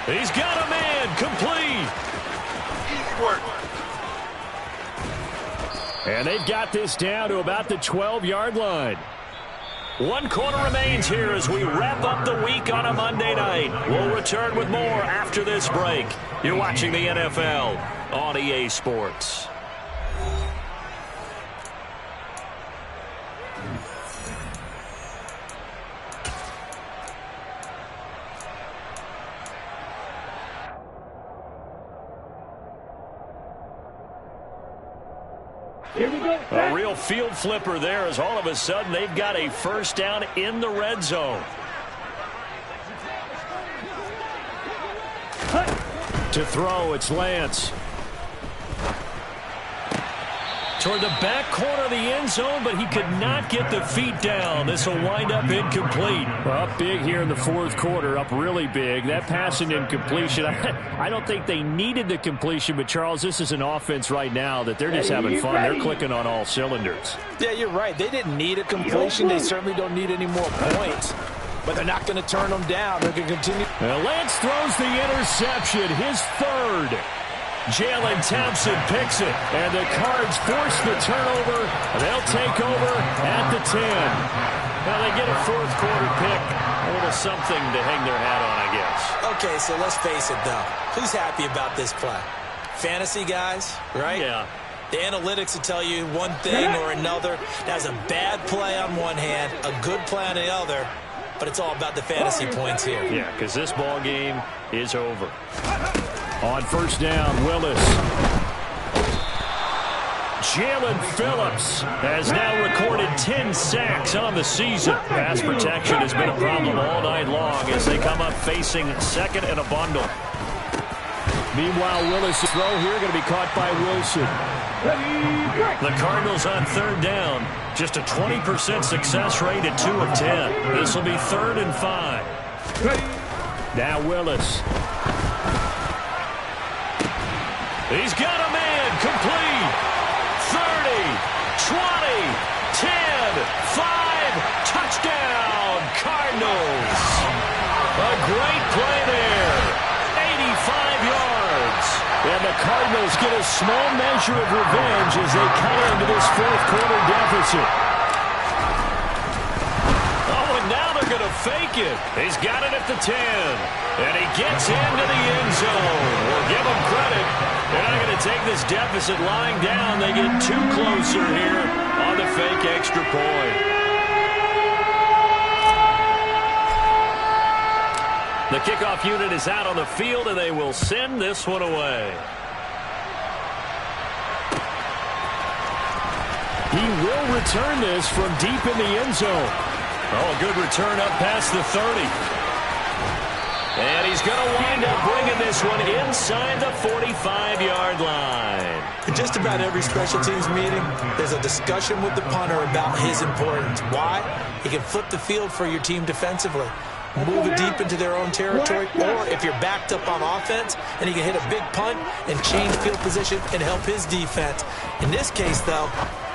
He's got a man complete. Easy work. And they've got this down to about the 12-yard line. 1 quarter remains here as we wrap up the week on a Monday night. We'll return with more after this break. You're watching the NFL on EA Sports. A real field flipper there as all of a sudden they've got a 1st down in the red zone. To throw, it's Lance. Toward the back corner of the end zone, but he could not get the feet down. This will wind up incomplete. Well, up big here in the 4th quarter, up really big. That passing incompletion, I don't think they needed the completion, but Charles, this is an offense right now that they're just having fun. They're clicking on all cylinders. Yeah, you're right. They didn't need a completion. They certainly don't need any more points. But they're not going to turn them down. They're going to continue. Well, Lance throws the interception, his 3rd. Jalen Thompson picks it. And the Cards force the turnover. They'll take over at the 10. Well, they get a 4th quarter pick. A little something to hang their hat on, I guess. Okay, so let's face it, though. Who's happy about this play? Fantasy guys, right? Yeah. The analytics will tell you one thing or another. That's a bad play on one hand, a good play on the other. But it's all about the fantasy points here. Yeah, because this ball game is over. On 1st down, Willis. Jalen Phillips has now recorded 10 sacks on the season. Pass protection has been a problem all night long as they come up facing 2nd and a bundle. Meanwhile, Willis' throw here going to be caught by Wilson. The Cardinals on 3rd down. Just a 20% success rate at 2 of 10. This will be 3rd and 5. Now Willis. He's got a man complete. 30, 20, 10, 5, touchdown, Cardinals. A great play there. 85 yards. And the Cardinals get a small measure of revenge as they cut into this 4th quarter deficit. Oh, and now they're going to He'll fake it. He's got it at the 10. And he gets into the end zone. We'll give him credit. They're not going to take this deficit lying down. They get too closer here on the fake extra point. The kickoff unit is out on the field, and they will send this one away. He will return this from deep in the end zone. Oh, a good return up past the 30. And he's going to wind up bringing this one inside the 45-yard line. In just about every special teams meeting, there's a discussion with the punter about his importance. Why? He can flip the field for your team defensively, move it deep into their own territory, or if you're backed up on offense, and he can hit a big punt and change field position and help his defense. In this case, though,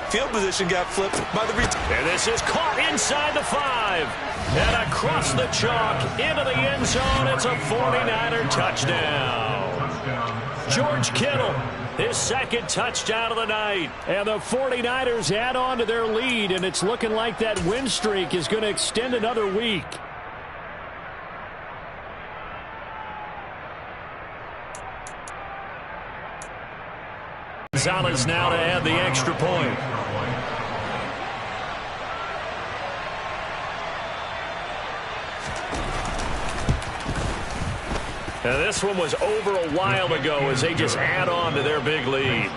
field position got flipped by the return. And this is caught inside the 5. And across the chalk into the end zone. It's a 49er touchdown. George Kittle, his second touchdown of the night. And the 49ers add on to their lead, and it's looking like that win streak is going to extend another week. Gonzalez now to add the extra point. Now this one was over a while ago as they just add on to their big lead.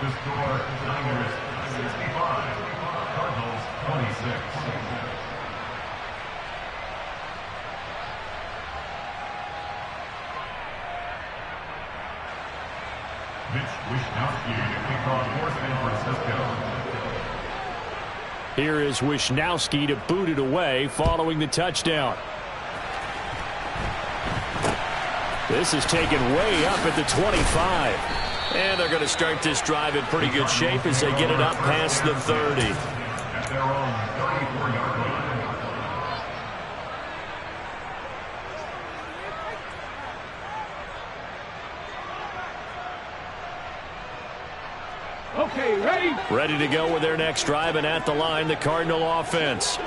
Here is Wisnowski to boot it away following the touchdown. This is taken way up at the 25. And they're going to start this drive in pretty good shape as they get it up past the 30. At their own 34-yard line. Okay, ready? Ready to go with their next drive, and at the line, the Cardinal offense.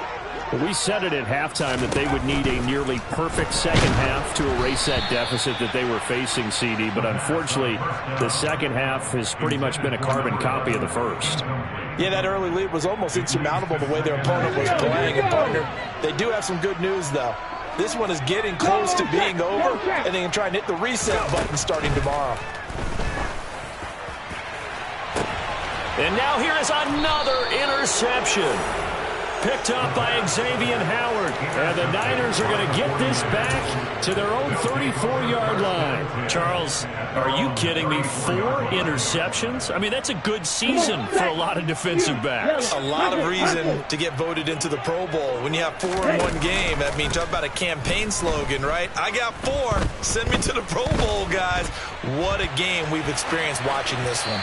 We said it at halftime that they would need a nearly perfect second half to erase that deficit that they were facing, CD. But unfortunately, the second half has pretty much been a carbon copy of the first. Yeah, that early lead was almost insurmountable the way their opponent was playing. And partner, they do have some good news, though. This one is getting close to being over, and they can try and hit the reset button starting tomorrow. And now here is another interception. Picked up by Xavier Howard. And the Niners are going to get this back to their own 34-yard line. Charles, are you kidding me? 4 interceptions? I mean, that's a good season for a lot of defensive backs. A lot of reason to get voted into the Pro Bowl. When you have 4 in one game, I mean, talk about a campaign slogan, right? I got 4. Send me to the Pro Bowl, guys. What a game we've experienced watching this one.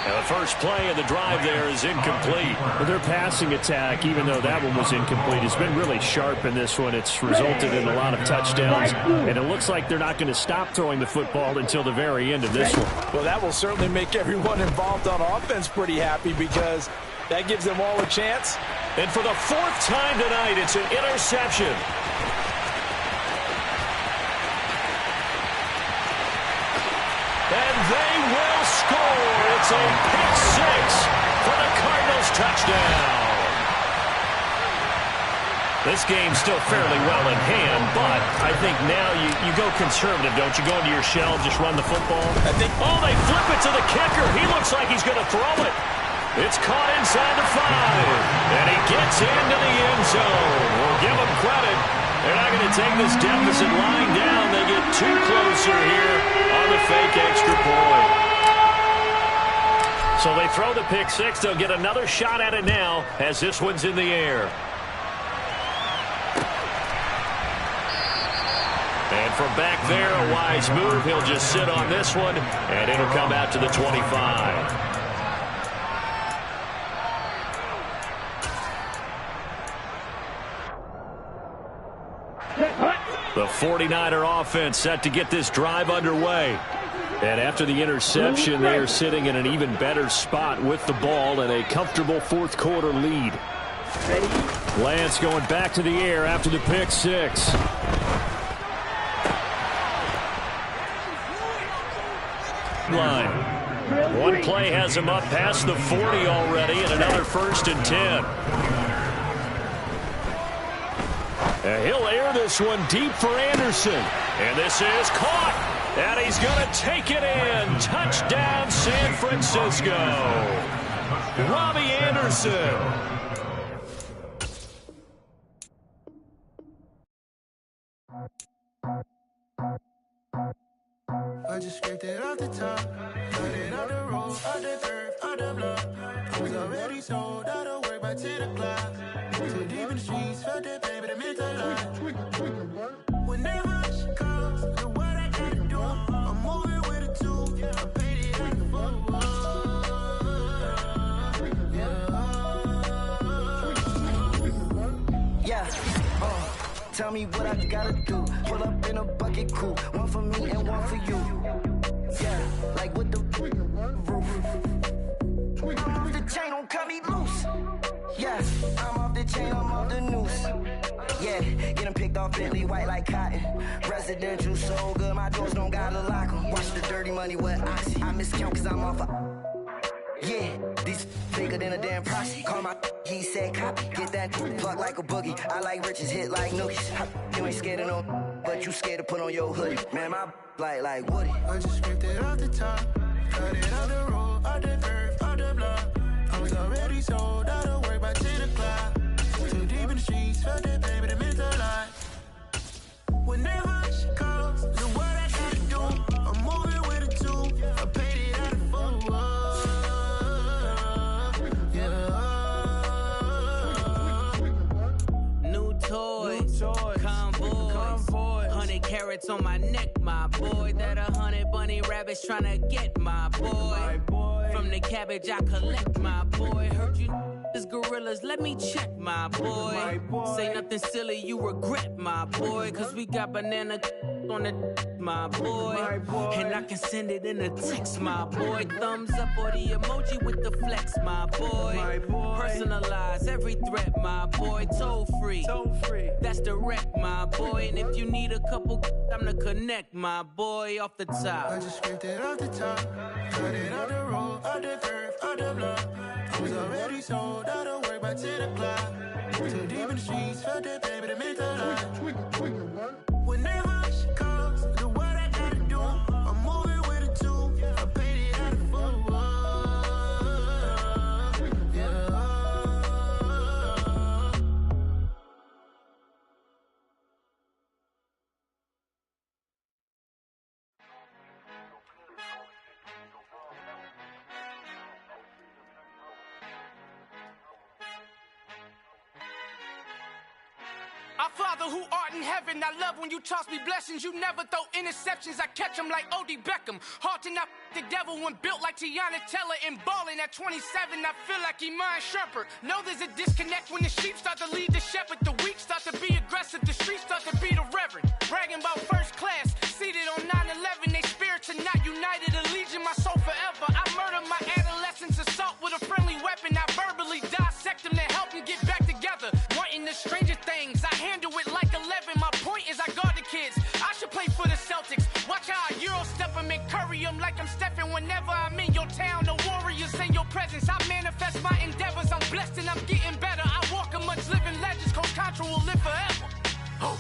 And the first play of the drive there is incomplete. Well, their passing attack, even though that one was incomplete, has been really sharp in this one. It's resulted in a lot of touchdowns, and it looks like they're not going to stop throwing the football until the very end of this one. Well, that will certainly make everyone involved on offense pretty happy because that gives them all a chance. And for the 4th time tonight, it's an interception. And they will score. It's a pick 6 for the Cardinals touchdown. This game's still fairly well in hand, but I think now you go conservative, don't you? Go into your shell, just run the football. I think. Oh, they flip it to the kicker. He looks like he's going to throw it. It's caught inside the 5, and he gets into the end zone. We'll give him credit. They're not going to take this deficit lying down. They get too closer here on the fake extra point. So they throw the pick 6. They'll get another shot at it now as this one's in the air. And from back there, a wise move. He'll just sit on this one, and it'll come out to the 25. The 49er offense set to get this drive underway. And after the interception, they are sitting in an even better spot with the ball and a comfortable 4th quarter lead. Lance going back to the air after the pick six. Line. One play has him up past the 40 already, and another 1st and 10. He'll air this one deep for Anderson. And this is caught. And he's going to take it in. Touchdown, San Francisco. Robbie Anderson. I just scraped it off the top, cut it on the road, on the curve, on the block. I was already sold, I don't work by 10 o'clock. Too deep in the streets, felt that baby, the mental lie. Whenever she calls, the what I gotta do, I'm moving with a two, I paid it out the phone. Tell me what I gotta do. Pull up in a bucket crew, one for me and one for you. Yeah, like with the roof. The chain don't cut me loose. Yeah, I'm off the chain, I'm off the noose. Yeah, get them picked off Bentley, white like cotton. Residential so good, my doors don't gotta lock them. Watch the dirty money with Oxy. I miscount cause I'm off a... Yeah, these bigger than a damn proxy. Call my he said copy. Get that plug like a boogie. I like riches, hit like nookies. You ain't scared of no, but you scared to put on your hoodie. Man, my like Woody. I just scraped it off the top, cut it on the road, on the curve, on the block. I was already sold, I don't work by 10 o'clock. Too deep in the streets, felt that baby, the mental lie. Whenever she calls, the what I gotta do, I'm moving with a two, I paid it out of phone. Convoy, 100 carats on my neck, my boy. That 100 bunny rabbits tryna get my boy. From the cabbage I collect, my boy. Heard you is gorillas, let me check, my boy. Say nothing silly, you regret, my boy. Cause we got banana on the my boy. And I can send it in a text, my boy. Thumbs up or the emoji with the flex, my boy. Personalize every threat, my boy. Toll free, that's direct, my boy. And if you need a couple, I'm to connect, my boy. Off the top, I just scraped it off the top, cut it on the road, on the curve, on the block. I was already sold, I don't work by 10 o'clock. Too deep in the streets, felt that baby, the mental lie. Whenever she calls, the what I gotta do, I'm moving with a two, I paid it out of phone. Our Father who art in heaven, I love when you toss me blessings. You never throw interceptions, I catch them like O.D. Beckham. Hard to not the devil when built like Tiana Teller. And balling at 27, I feel like Iman Shumpert. Know there's a disconnect when the sheep start to lead the shepherd. The weak start to be aggressive, the streets start to be the reverend. Bragging about first class, seated on 9/11. They spirits are not united, a legion, my soul forever. I murder my adolescence, assault with a friendly weapon. I verbally dissect them to help them get back together. Wanting the stranger things, I handle it like 11. My point is I guard the kids. I should play for the Celtics. Watch how I Euro step them and curry them like I'm Stephen. Whenever I'm in your town, the Warriors in your presence. I manifest my endeavors. I'm blessed and I'm getting better. I walk amongst living legends. Coach Contra will live forever. Oh.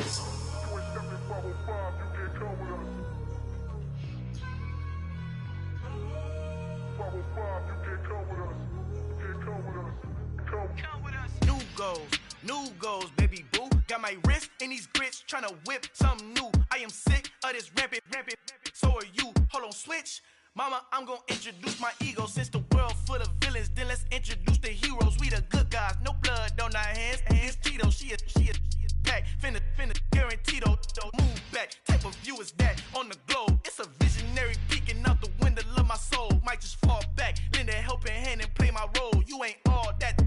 New goals, baby boo. Got my wrist in these grits, tryna whip something new. I am sick of this rampant. So are you. Hold on, switch. Mama, I'm gonna introduce my ego. Since the world full of villains, then let's introduce the heroes. We the good guys, no blood on our hands. Hands Tito, she a pack. Finna, guaranteed though. Move back, type of view is that on the globe. It's a visionary peeking out the window of my soul. Might just fall back, lend a helping hand and play my role. You ain't all that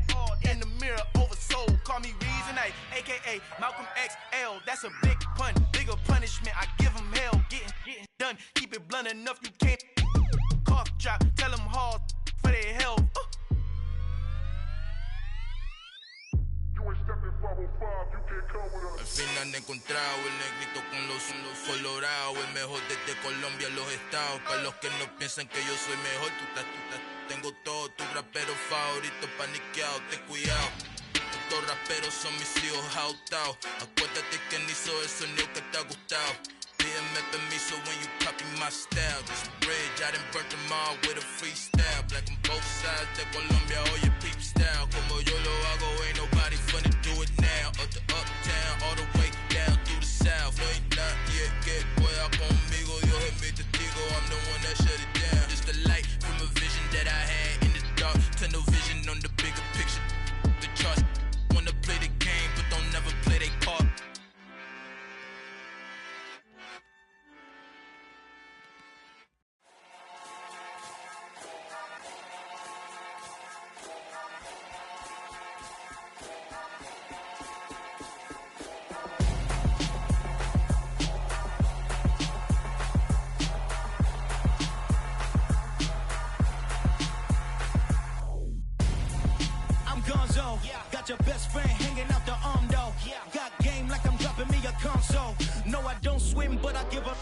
in the mirror oversold. Call me Reason A, aka Malcolm XL. That's a big pun, bigger punishment. I give him hell, getting done. Keep it blunt enough, you can't cough drop. Tell them hard for their health. Al fin han encontrado el negrito con los colorados, el mejor desde Colombia a los estados. Para los que no piensan que yo soy mejor, tengo todo, tu rapero favorito paniqueado, ten cuidado. Estos raperos son mis hijos adoptados. Acuérdate que ni hizo el sonido que te ha gustado. Pídeme permiso when you copy my style. This bridge, I done burnt them all with a freestyle. Black on both sides de Colombia, oye peep style. Como yo lo hago, ain't nobody finna do it now. Up to uptown, all the way down through the south. No ain't not yet, que pueda conmigo. Dios es mi testigo, I'm the one that shut it down. Just the light from a vision that I had in the dark. Tunnel vision on the bigger picture. The charts wanna play the game, but don't never play their part. Got your best friend hanging out the arm though. Got game like I'm dropping me a console. No, I don't swim, but I give a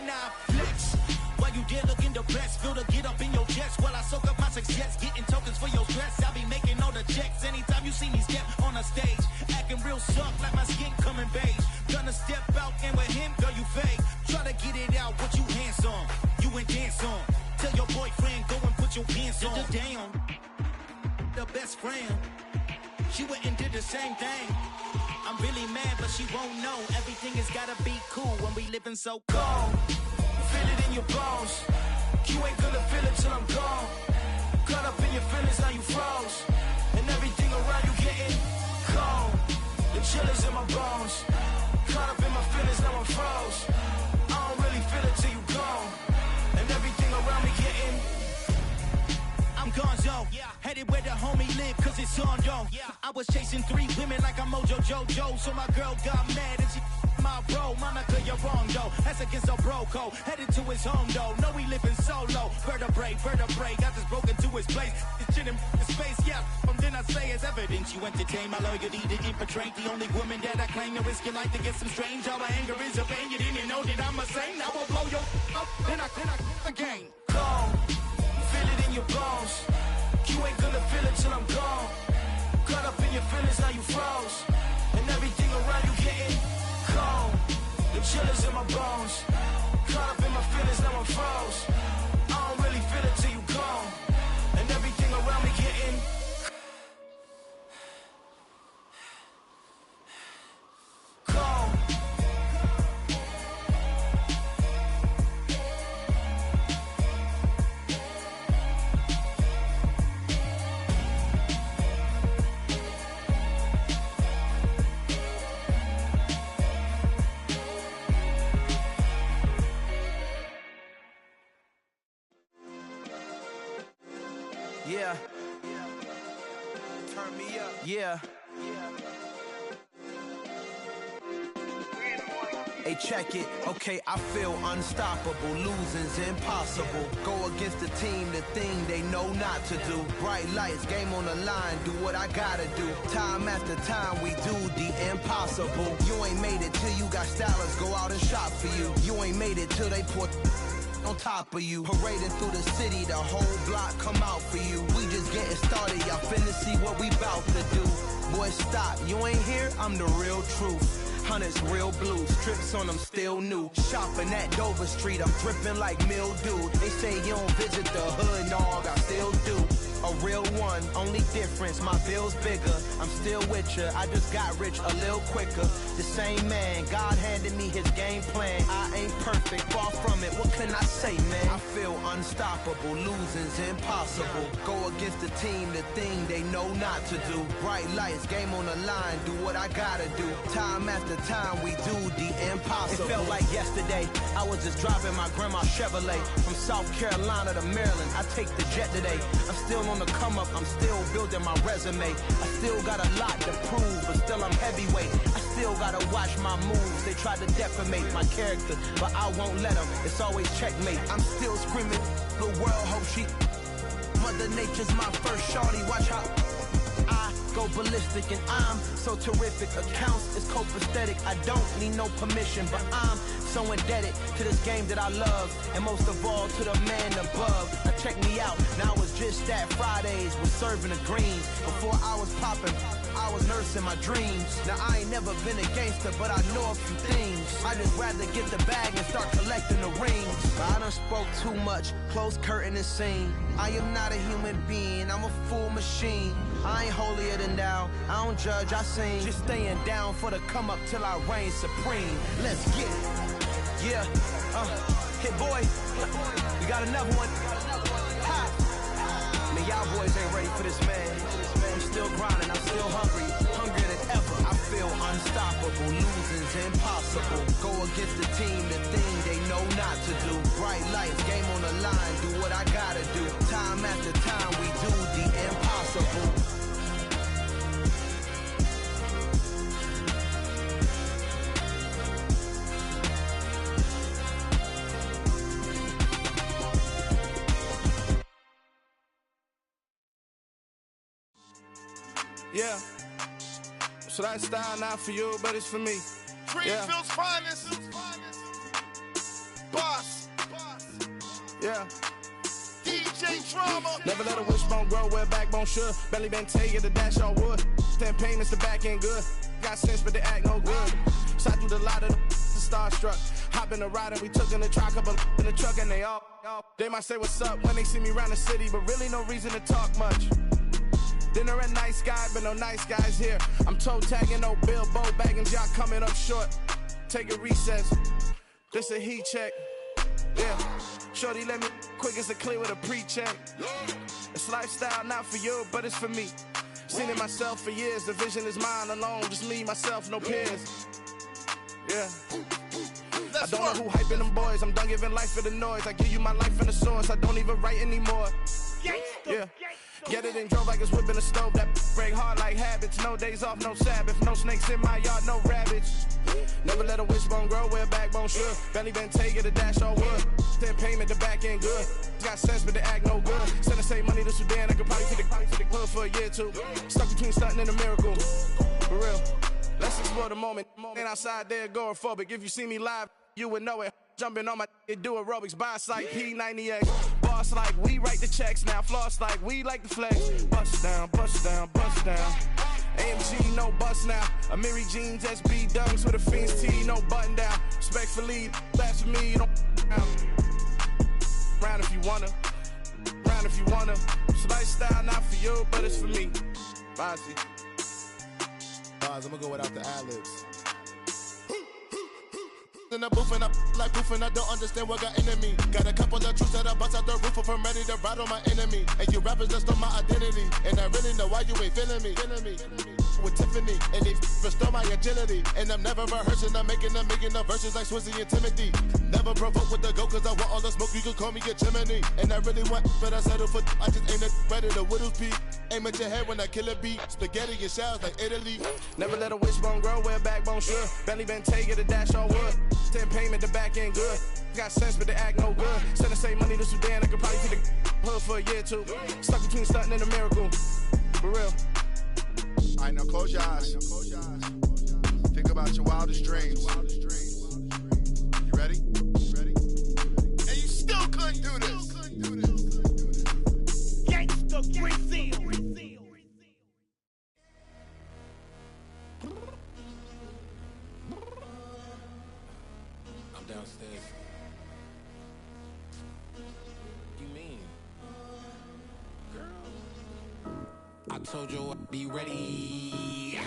nah flex. While you there looking depressed, feel the get up in your chest while I soak up my success, getting tokens for your stress. I be making all the checks anytime you see me step on a stage, acting real soft like my skin coming beige. Gonna step out and with him, girl, you fake. Try to get it out, what you handsome, you ain't dance on. Tell your boyfriend go and put your pants on. Damn, the best friend. She went and did the same thing. I'm really mad, but she won't know. Everything has gotta be cool when we living so cold. Feel it in your bones. You ain't gonna feel it till I'm gone. Caught up in your feelings, now you froze. And everything around you getting cold. The chill is in my bones. Caught up in my feelings, now I'm froze. I don't really feel it till you gone. And everything around me getting I'm gonzo, headed where the homie live, cause it's on, yo. I was chasing 3 women like I'm Mojo Jojo, so my girl got mad and she my bro. Monica, you're wrong, though. That's against a bro code. Headed to his home, though. No, he living solo. Vertebrae, got this broken to his place. It's shit in his face, yeah. From then I say it's evidence you entertain my loyalty to infiltrate. The only woman that I claim to risk your life to get some strange. All my anger is a pain. You didn't know that I'm a saint. I will blow your up, then I again. Cold. Feel it in your bones. You ain't gonna feel it till I'm gone. Caught up in your feelings, now you froze. And everything around you getting cold. The chill is in my bones. Caught up in my feelings, now I'm froze. I don't really feel it till you gone. And everything around me getting cold. Yeah. Turn me up. Yeah. Hey, check it. Okay, I feel unstoppable. Losing's impossible. Go against the team, the thing they know not to do. Bright lights, game on the line, do what I gotta do. Time after time, we do the impossible. You ain't made it till you got stylists go out and shop for you. You ain't made it till they put on top of you. Parading through the city, the whole block come out for you. We just getting started, y'all finna see what we bout to do. Boy, stop, you ain't here, I'm the real truth. Hunters, real blues, strips on them still new. Shopping at Dover Street, I'm dripping like mildew. They say you don't visit the hood, dog, I still do. A real one, only difference, my bill's bigger. I'm still with ya, I just got rich a little quicker. The same man, God handed me his game plan. I ain't perfect, far from it, what can I say, man? I feel unstoppable, losing's impossible. Go against the team, the thing they know not to do. Bright lights, game on the line, do what I gotta do. Time after time, we do the impossible. It felt like yesterday, I was just driving my grandma's Chevrolet. From South Carolina to Maryland, I take the jet today. I'm still on the come up, I'm still building my resume. I still got a lot to prove, but still I'm heavyweight. I still gotta watch my moves. They tried to defamate my character, but I won't let them. It's always checkmate. I'm still screaming, the world hope she. Mother Nature's my first shorty. Watch how I go go ballistic, and I'm so terrific. Accounts is copacetic. I don't need no permission, but I'm so indebted to this game that I love, and most of all to the man above. Now check me out. Now it's just that Fridays was serving the greens. Before I was popping, I was nursing my dreams. Now I ain't never been a gangster, but I know a few things. I just rather get the bag and start collecting the rings. But I done spoke too much, close curtain and scene. I am not a human being, I'm a full machine. I ain't holier than thou, I don't judge, I sing. Just staying down for the come up till I reign supreme. Let's get it. Yeah, hit boy, we got another one. Ha! Man, y'all boys ain't ready for this, man. I'm still grinding, I'm still hungry, hungrier than ever. I feel unstoppable, losing's impossible. Go against the team, the thing they know not to do. Bright lights, game on the line, do what I gotta do. Time after time, we do the impossible. Yeah, so that style not for you, but it's for me. Greenfield's finest. Boss. Yeah. DJ Drama. Never let a wishbone grow where backbone should. Belly been taking the dash all wood. 10 payments, the back end good. Got sense, but they act no good. Shot through the lot of the starstruck. Hop in the ride and we took in the truck, couple in the truck, and they might say what's up when they see me around the city, but really no reason to talk much. Dinner at nice guy, but no nice guys here. I'm toe tagging, no Bilbo bagging, y'all coming up short. Take a recess. This a heat check. Yeah. Shorty let me quick as a clear with a pre-check. It's lifestyle not for you, but it's for me. Seen it myself for years. The vision is mine alone. Just me, myself, no peers. Yeah. I don't know who hyping them boys. I'm done giving life for the noise. I give you my life in the source. I don't even write anymore. Yeah. Get it and drove like it's whipping a stove. That break hard like habits. No days off, no Sabbath. No snakes in my yard, no rabbits. Never let a wishbone grow where backbone should. Belly been taking the dash all wood. 10 payment, the back end good. Got sense, but they act no good. Send the same money to Sudan. I could probably take the hood for a year or two. Stuck between stunting and a miracle. For real. Let's explore the moment. Ain't outside there agoraphobic. If you see me live, you would know it. Jumping on my do aerobics, boss like P90X. Boss like we write the checks now. Floss like we like the flex. Bust down, bust down, bust down. AMG, no bust now. Amiri jeans, SB dunks with a Fiends T, no button down. Respectfully, that's for me, you don't down. Round if you wanna. Round if you wanna. It's lifestyle not for you, but it's for me. Bossy. Bars, I'm gonna go without the ad-libs. In the booth and I like proof and I don't understand what got into me. Got a couple of truths that I bust out the roof if I'm ready to rattle my enemy. And you rappers just stole my identity, and I really know why you ain't feeling me. With Tiffany, and they restore my agility. And I'm never rehearsing, I'm making a million of verses like Swizzy and Timothy. Never provoke with the go, cause I want all the smoke, you can call me a chimney. And I really want, but I settle for, I just ain't ready to Whittles peak. Aim at your head when I kill a beat. Spaghetti and shells like Italy. Never let a wishbone grow where backbone should. Belly been taking the dash all wood. 10 payment, the back end good. Got sense, but they act no good. Send the same money to Sudan. I could probably take the hood for a year or two. Stuck between stunting and a miracle. For real. All right, now close your eyes. Think about your wildest dreams. You ready? And you still couldn't do this. Gangsta Brazil. I'm downstairs. You mean? Girl. I told you I'd be ready.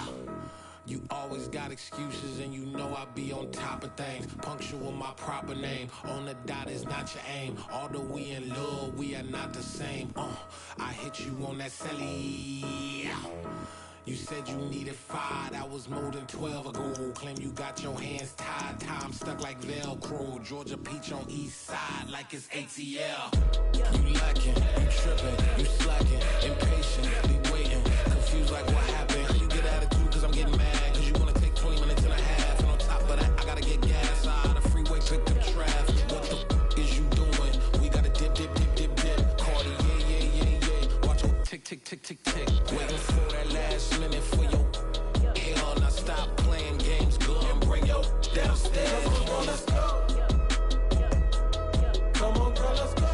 You always got excuses and you know I be on top of things. Punctual my proper name. On the dot is not your aim. Although we in love, we are not the same. I hit you on that celly. You said you needed 5, that was more than 12 ago. Claim you got your hands tied, time stuck like Velcro. Georgia Peach on east side like it's ATL. You lacking, you tripping, you slacking, impatient, be waiting, confused like what happened. You get attitude cause I'm getting mad, cause you wanna take 20 minutes and a half. And on top of that, I gotta get gas out of the freeway, pick up traffic. What the is you doing? We gotta dip, Cardi, yeah. Watch it tick, tick, tick, tick, tick. Waiting for that last minute for your hell. Now stop playing games, go and bring your downstairs. Come on, let's go. Come on, girl, let's go.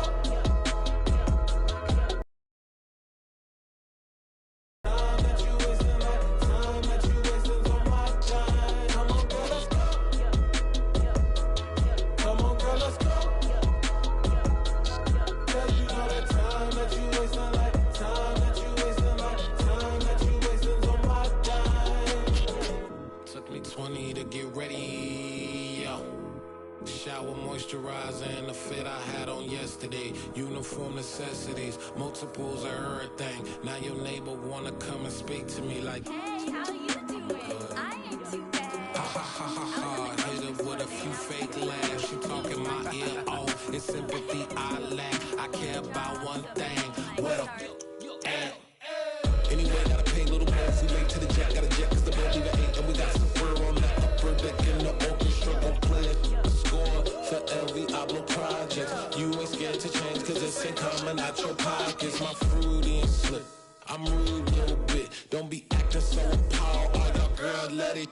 Moisturizer and the fit I had on yesterday. Uniform necessities, multiples of everything. Now your neighbor wanna come and speak to me like, hey, how you doing? I ain't too bad. Ha ha ha ha ha. Hit her with a few fake laughs. She talking my ear off. It's sympathy I lack. I care about one thing. Well, anyway, gotta pay little more. We late to the jet, got a jet cause the boat leave at 8. And we got some fur on that upper deck in the orchestra. Gon' play it. For every Oblo project, you ain't scared to change cause it's ain't coming out your pockets. My fruity and slip, I'm rude a little bit. Don't be acting so appalled. All y'all girl, let it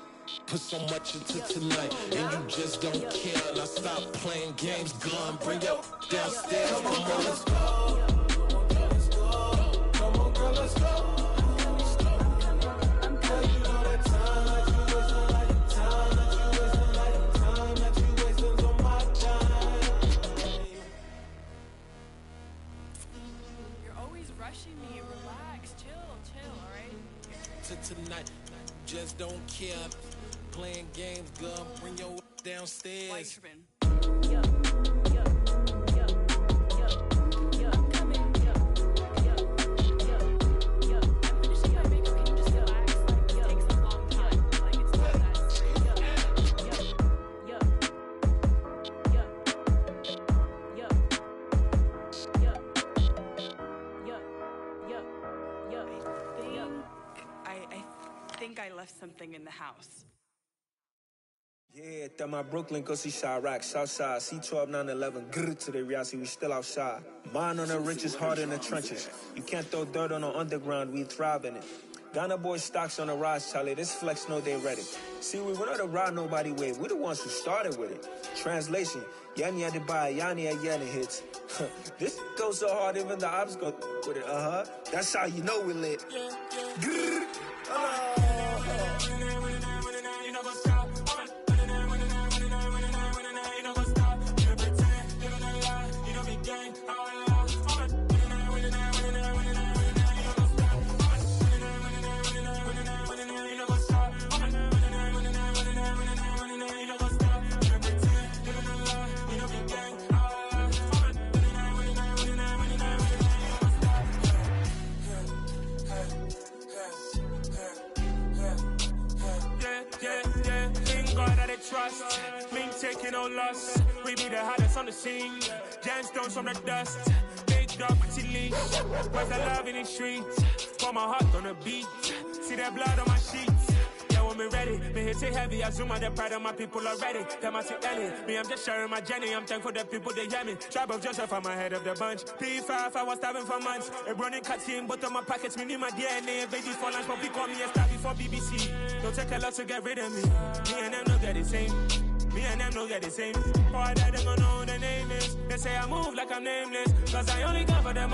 put so much into tonight and you just don't care. Now stop playing games, gun, bring your downstairs. Come on, girl, let's go. Come on, girl, let's go. Me, relax, chill, alright? Tonight, just don't care. Playing games, gun, bring your downstairs. I left something in the house. Yeah, that my Brooklyn, go see Chirac, Southside, C12, 911, grrr to the reality, we still outside. Mine on the riches, hard in the trenches. You can't throw dirt on the underground, we thrive in it. Ghana boys stocks on the rise, Charlie, this flex know they ready. See, we went on the ride nobody wave, we the ones who started with it. Translation, Yanni had to buy, Yanni had Yanni hits. This goes so hard, even the ops go with it, That's how you know we lit. Grrr, trust, Ming taking no loss. We be the hottest on the scene. Gemstones from the dust. Big dog, pretty leash. Where's the love in the streets? Pour my heart on the beat. See that blood on my sheets. Yeah, when me ready, me hit it heavy. I zoom on the pride of my people already. Them I see Ellie. Me, I'm just sharing my journey. I'm thankful that people they hear me. Tribe of Joseph, I'm ahead of the bunch. P5, I was starving for months. A running cut in, but on my pockets, me need my DNA. Babies for lunch, but people call me a star before BBC. Don't take a lot to get rid of me. Me and them no get the same. Me and them no get the same. For that, they gonna know who the name is. They say I move like I'm nameless. Cause I only got for them.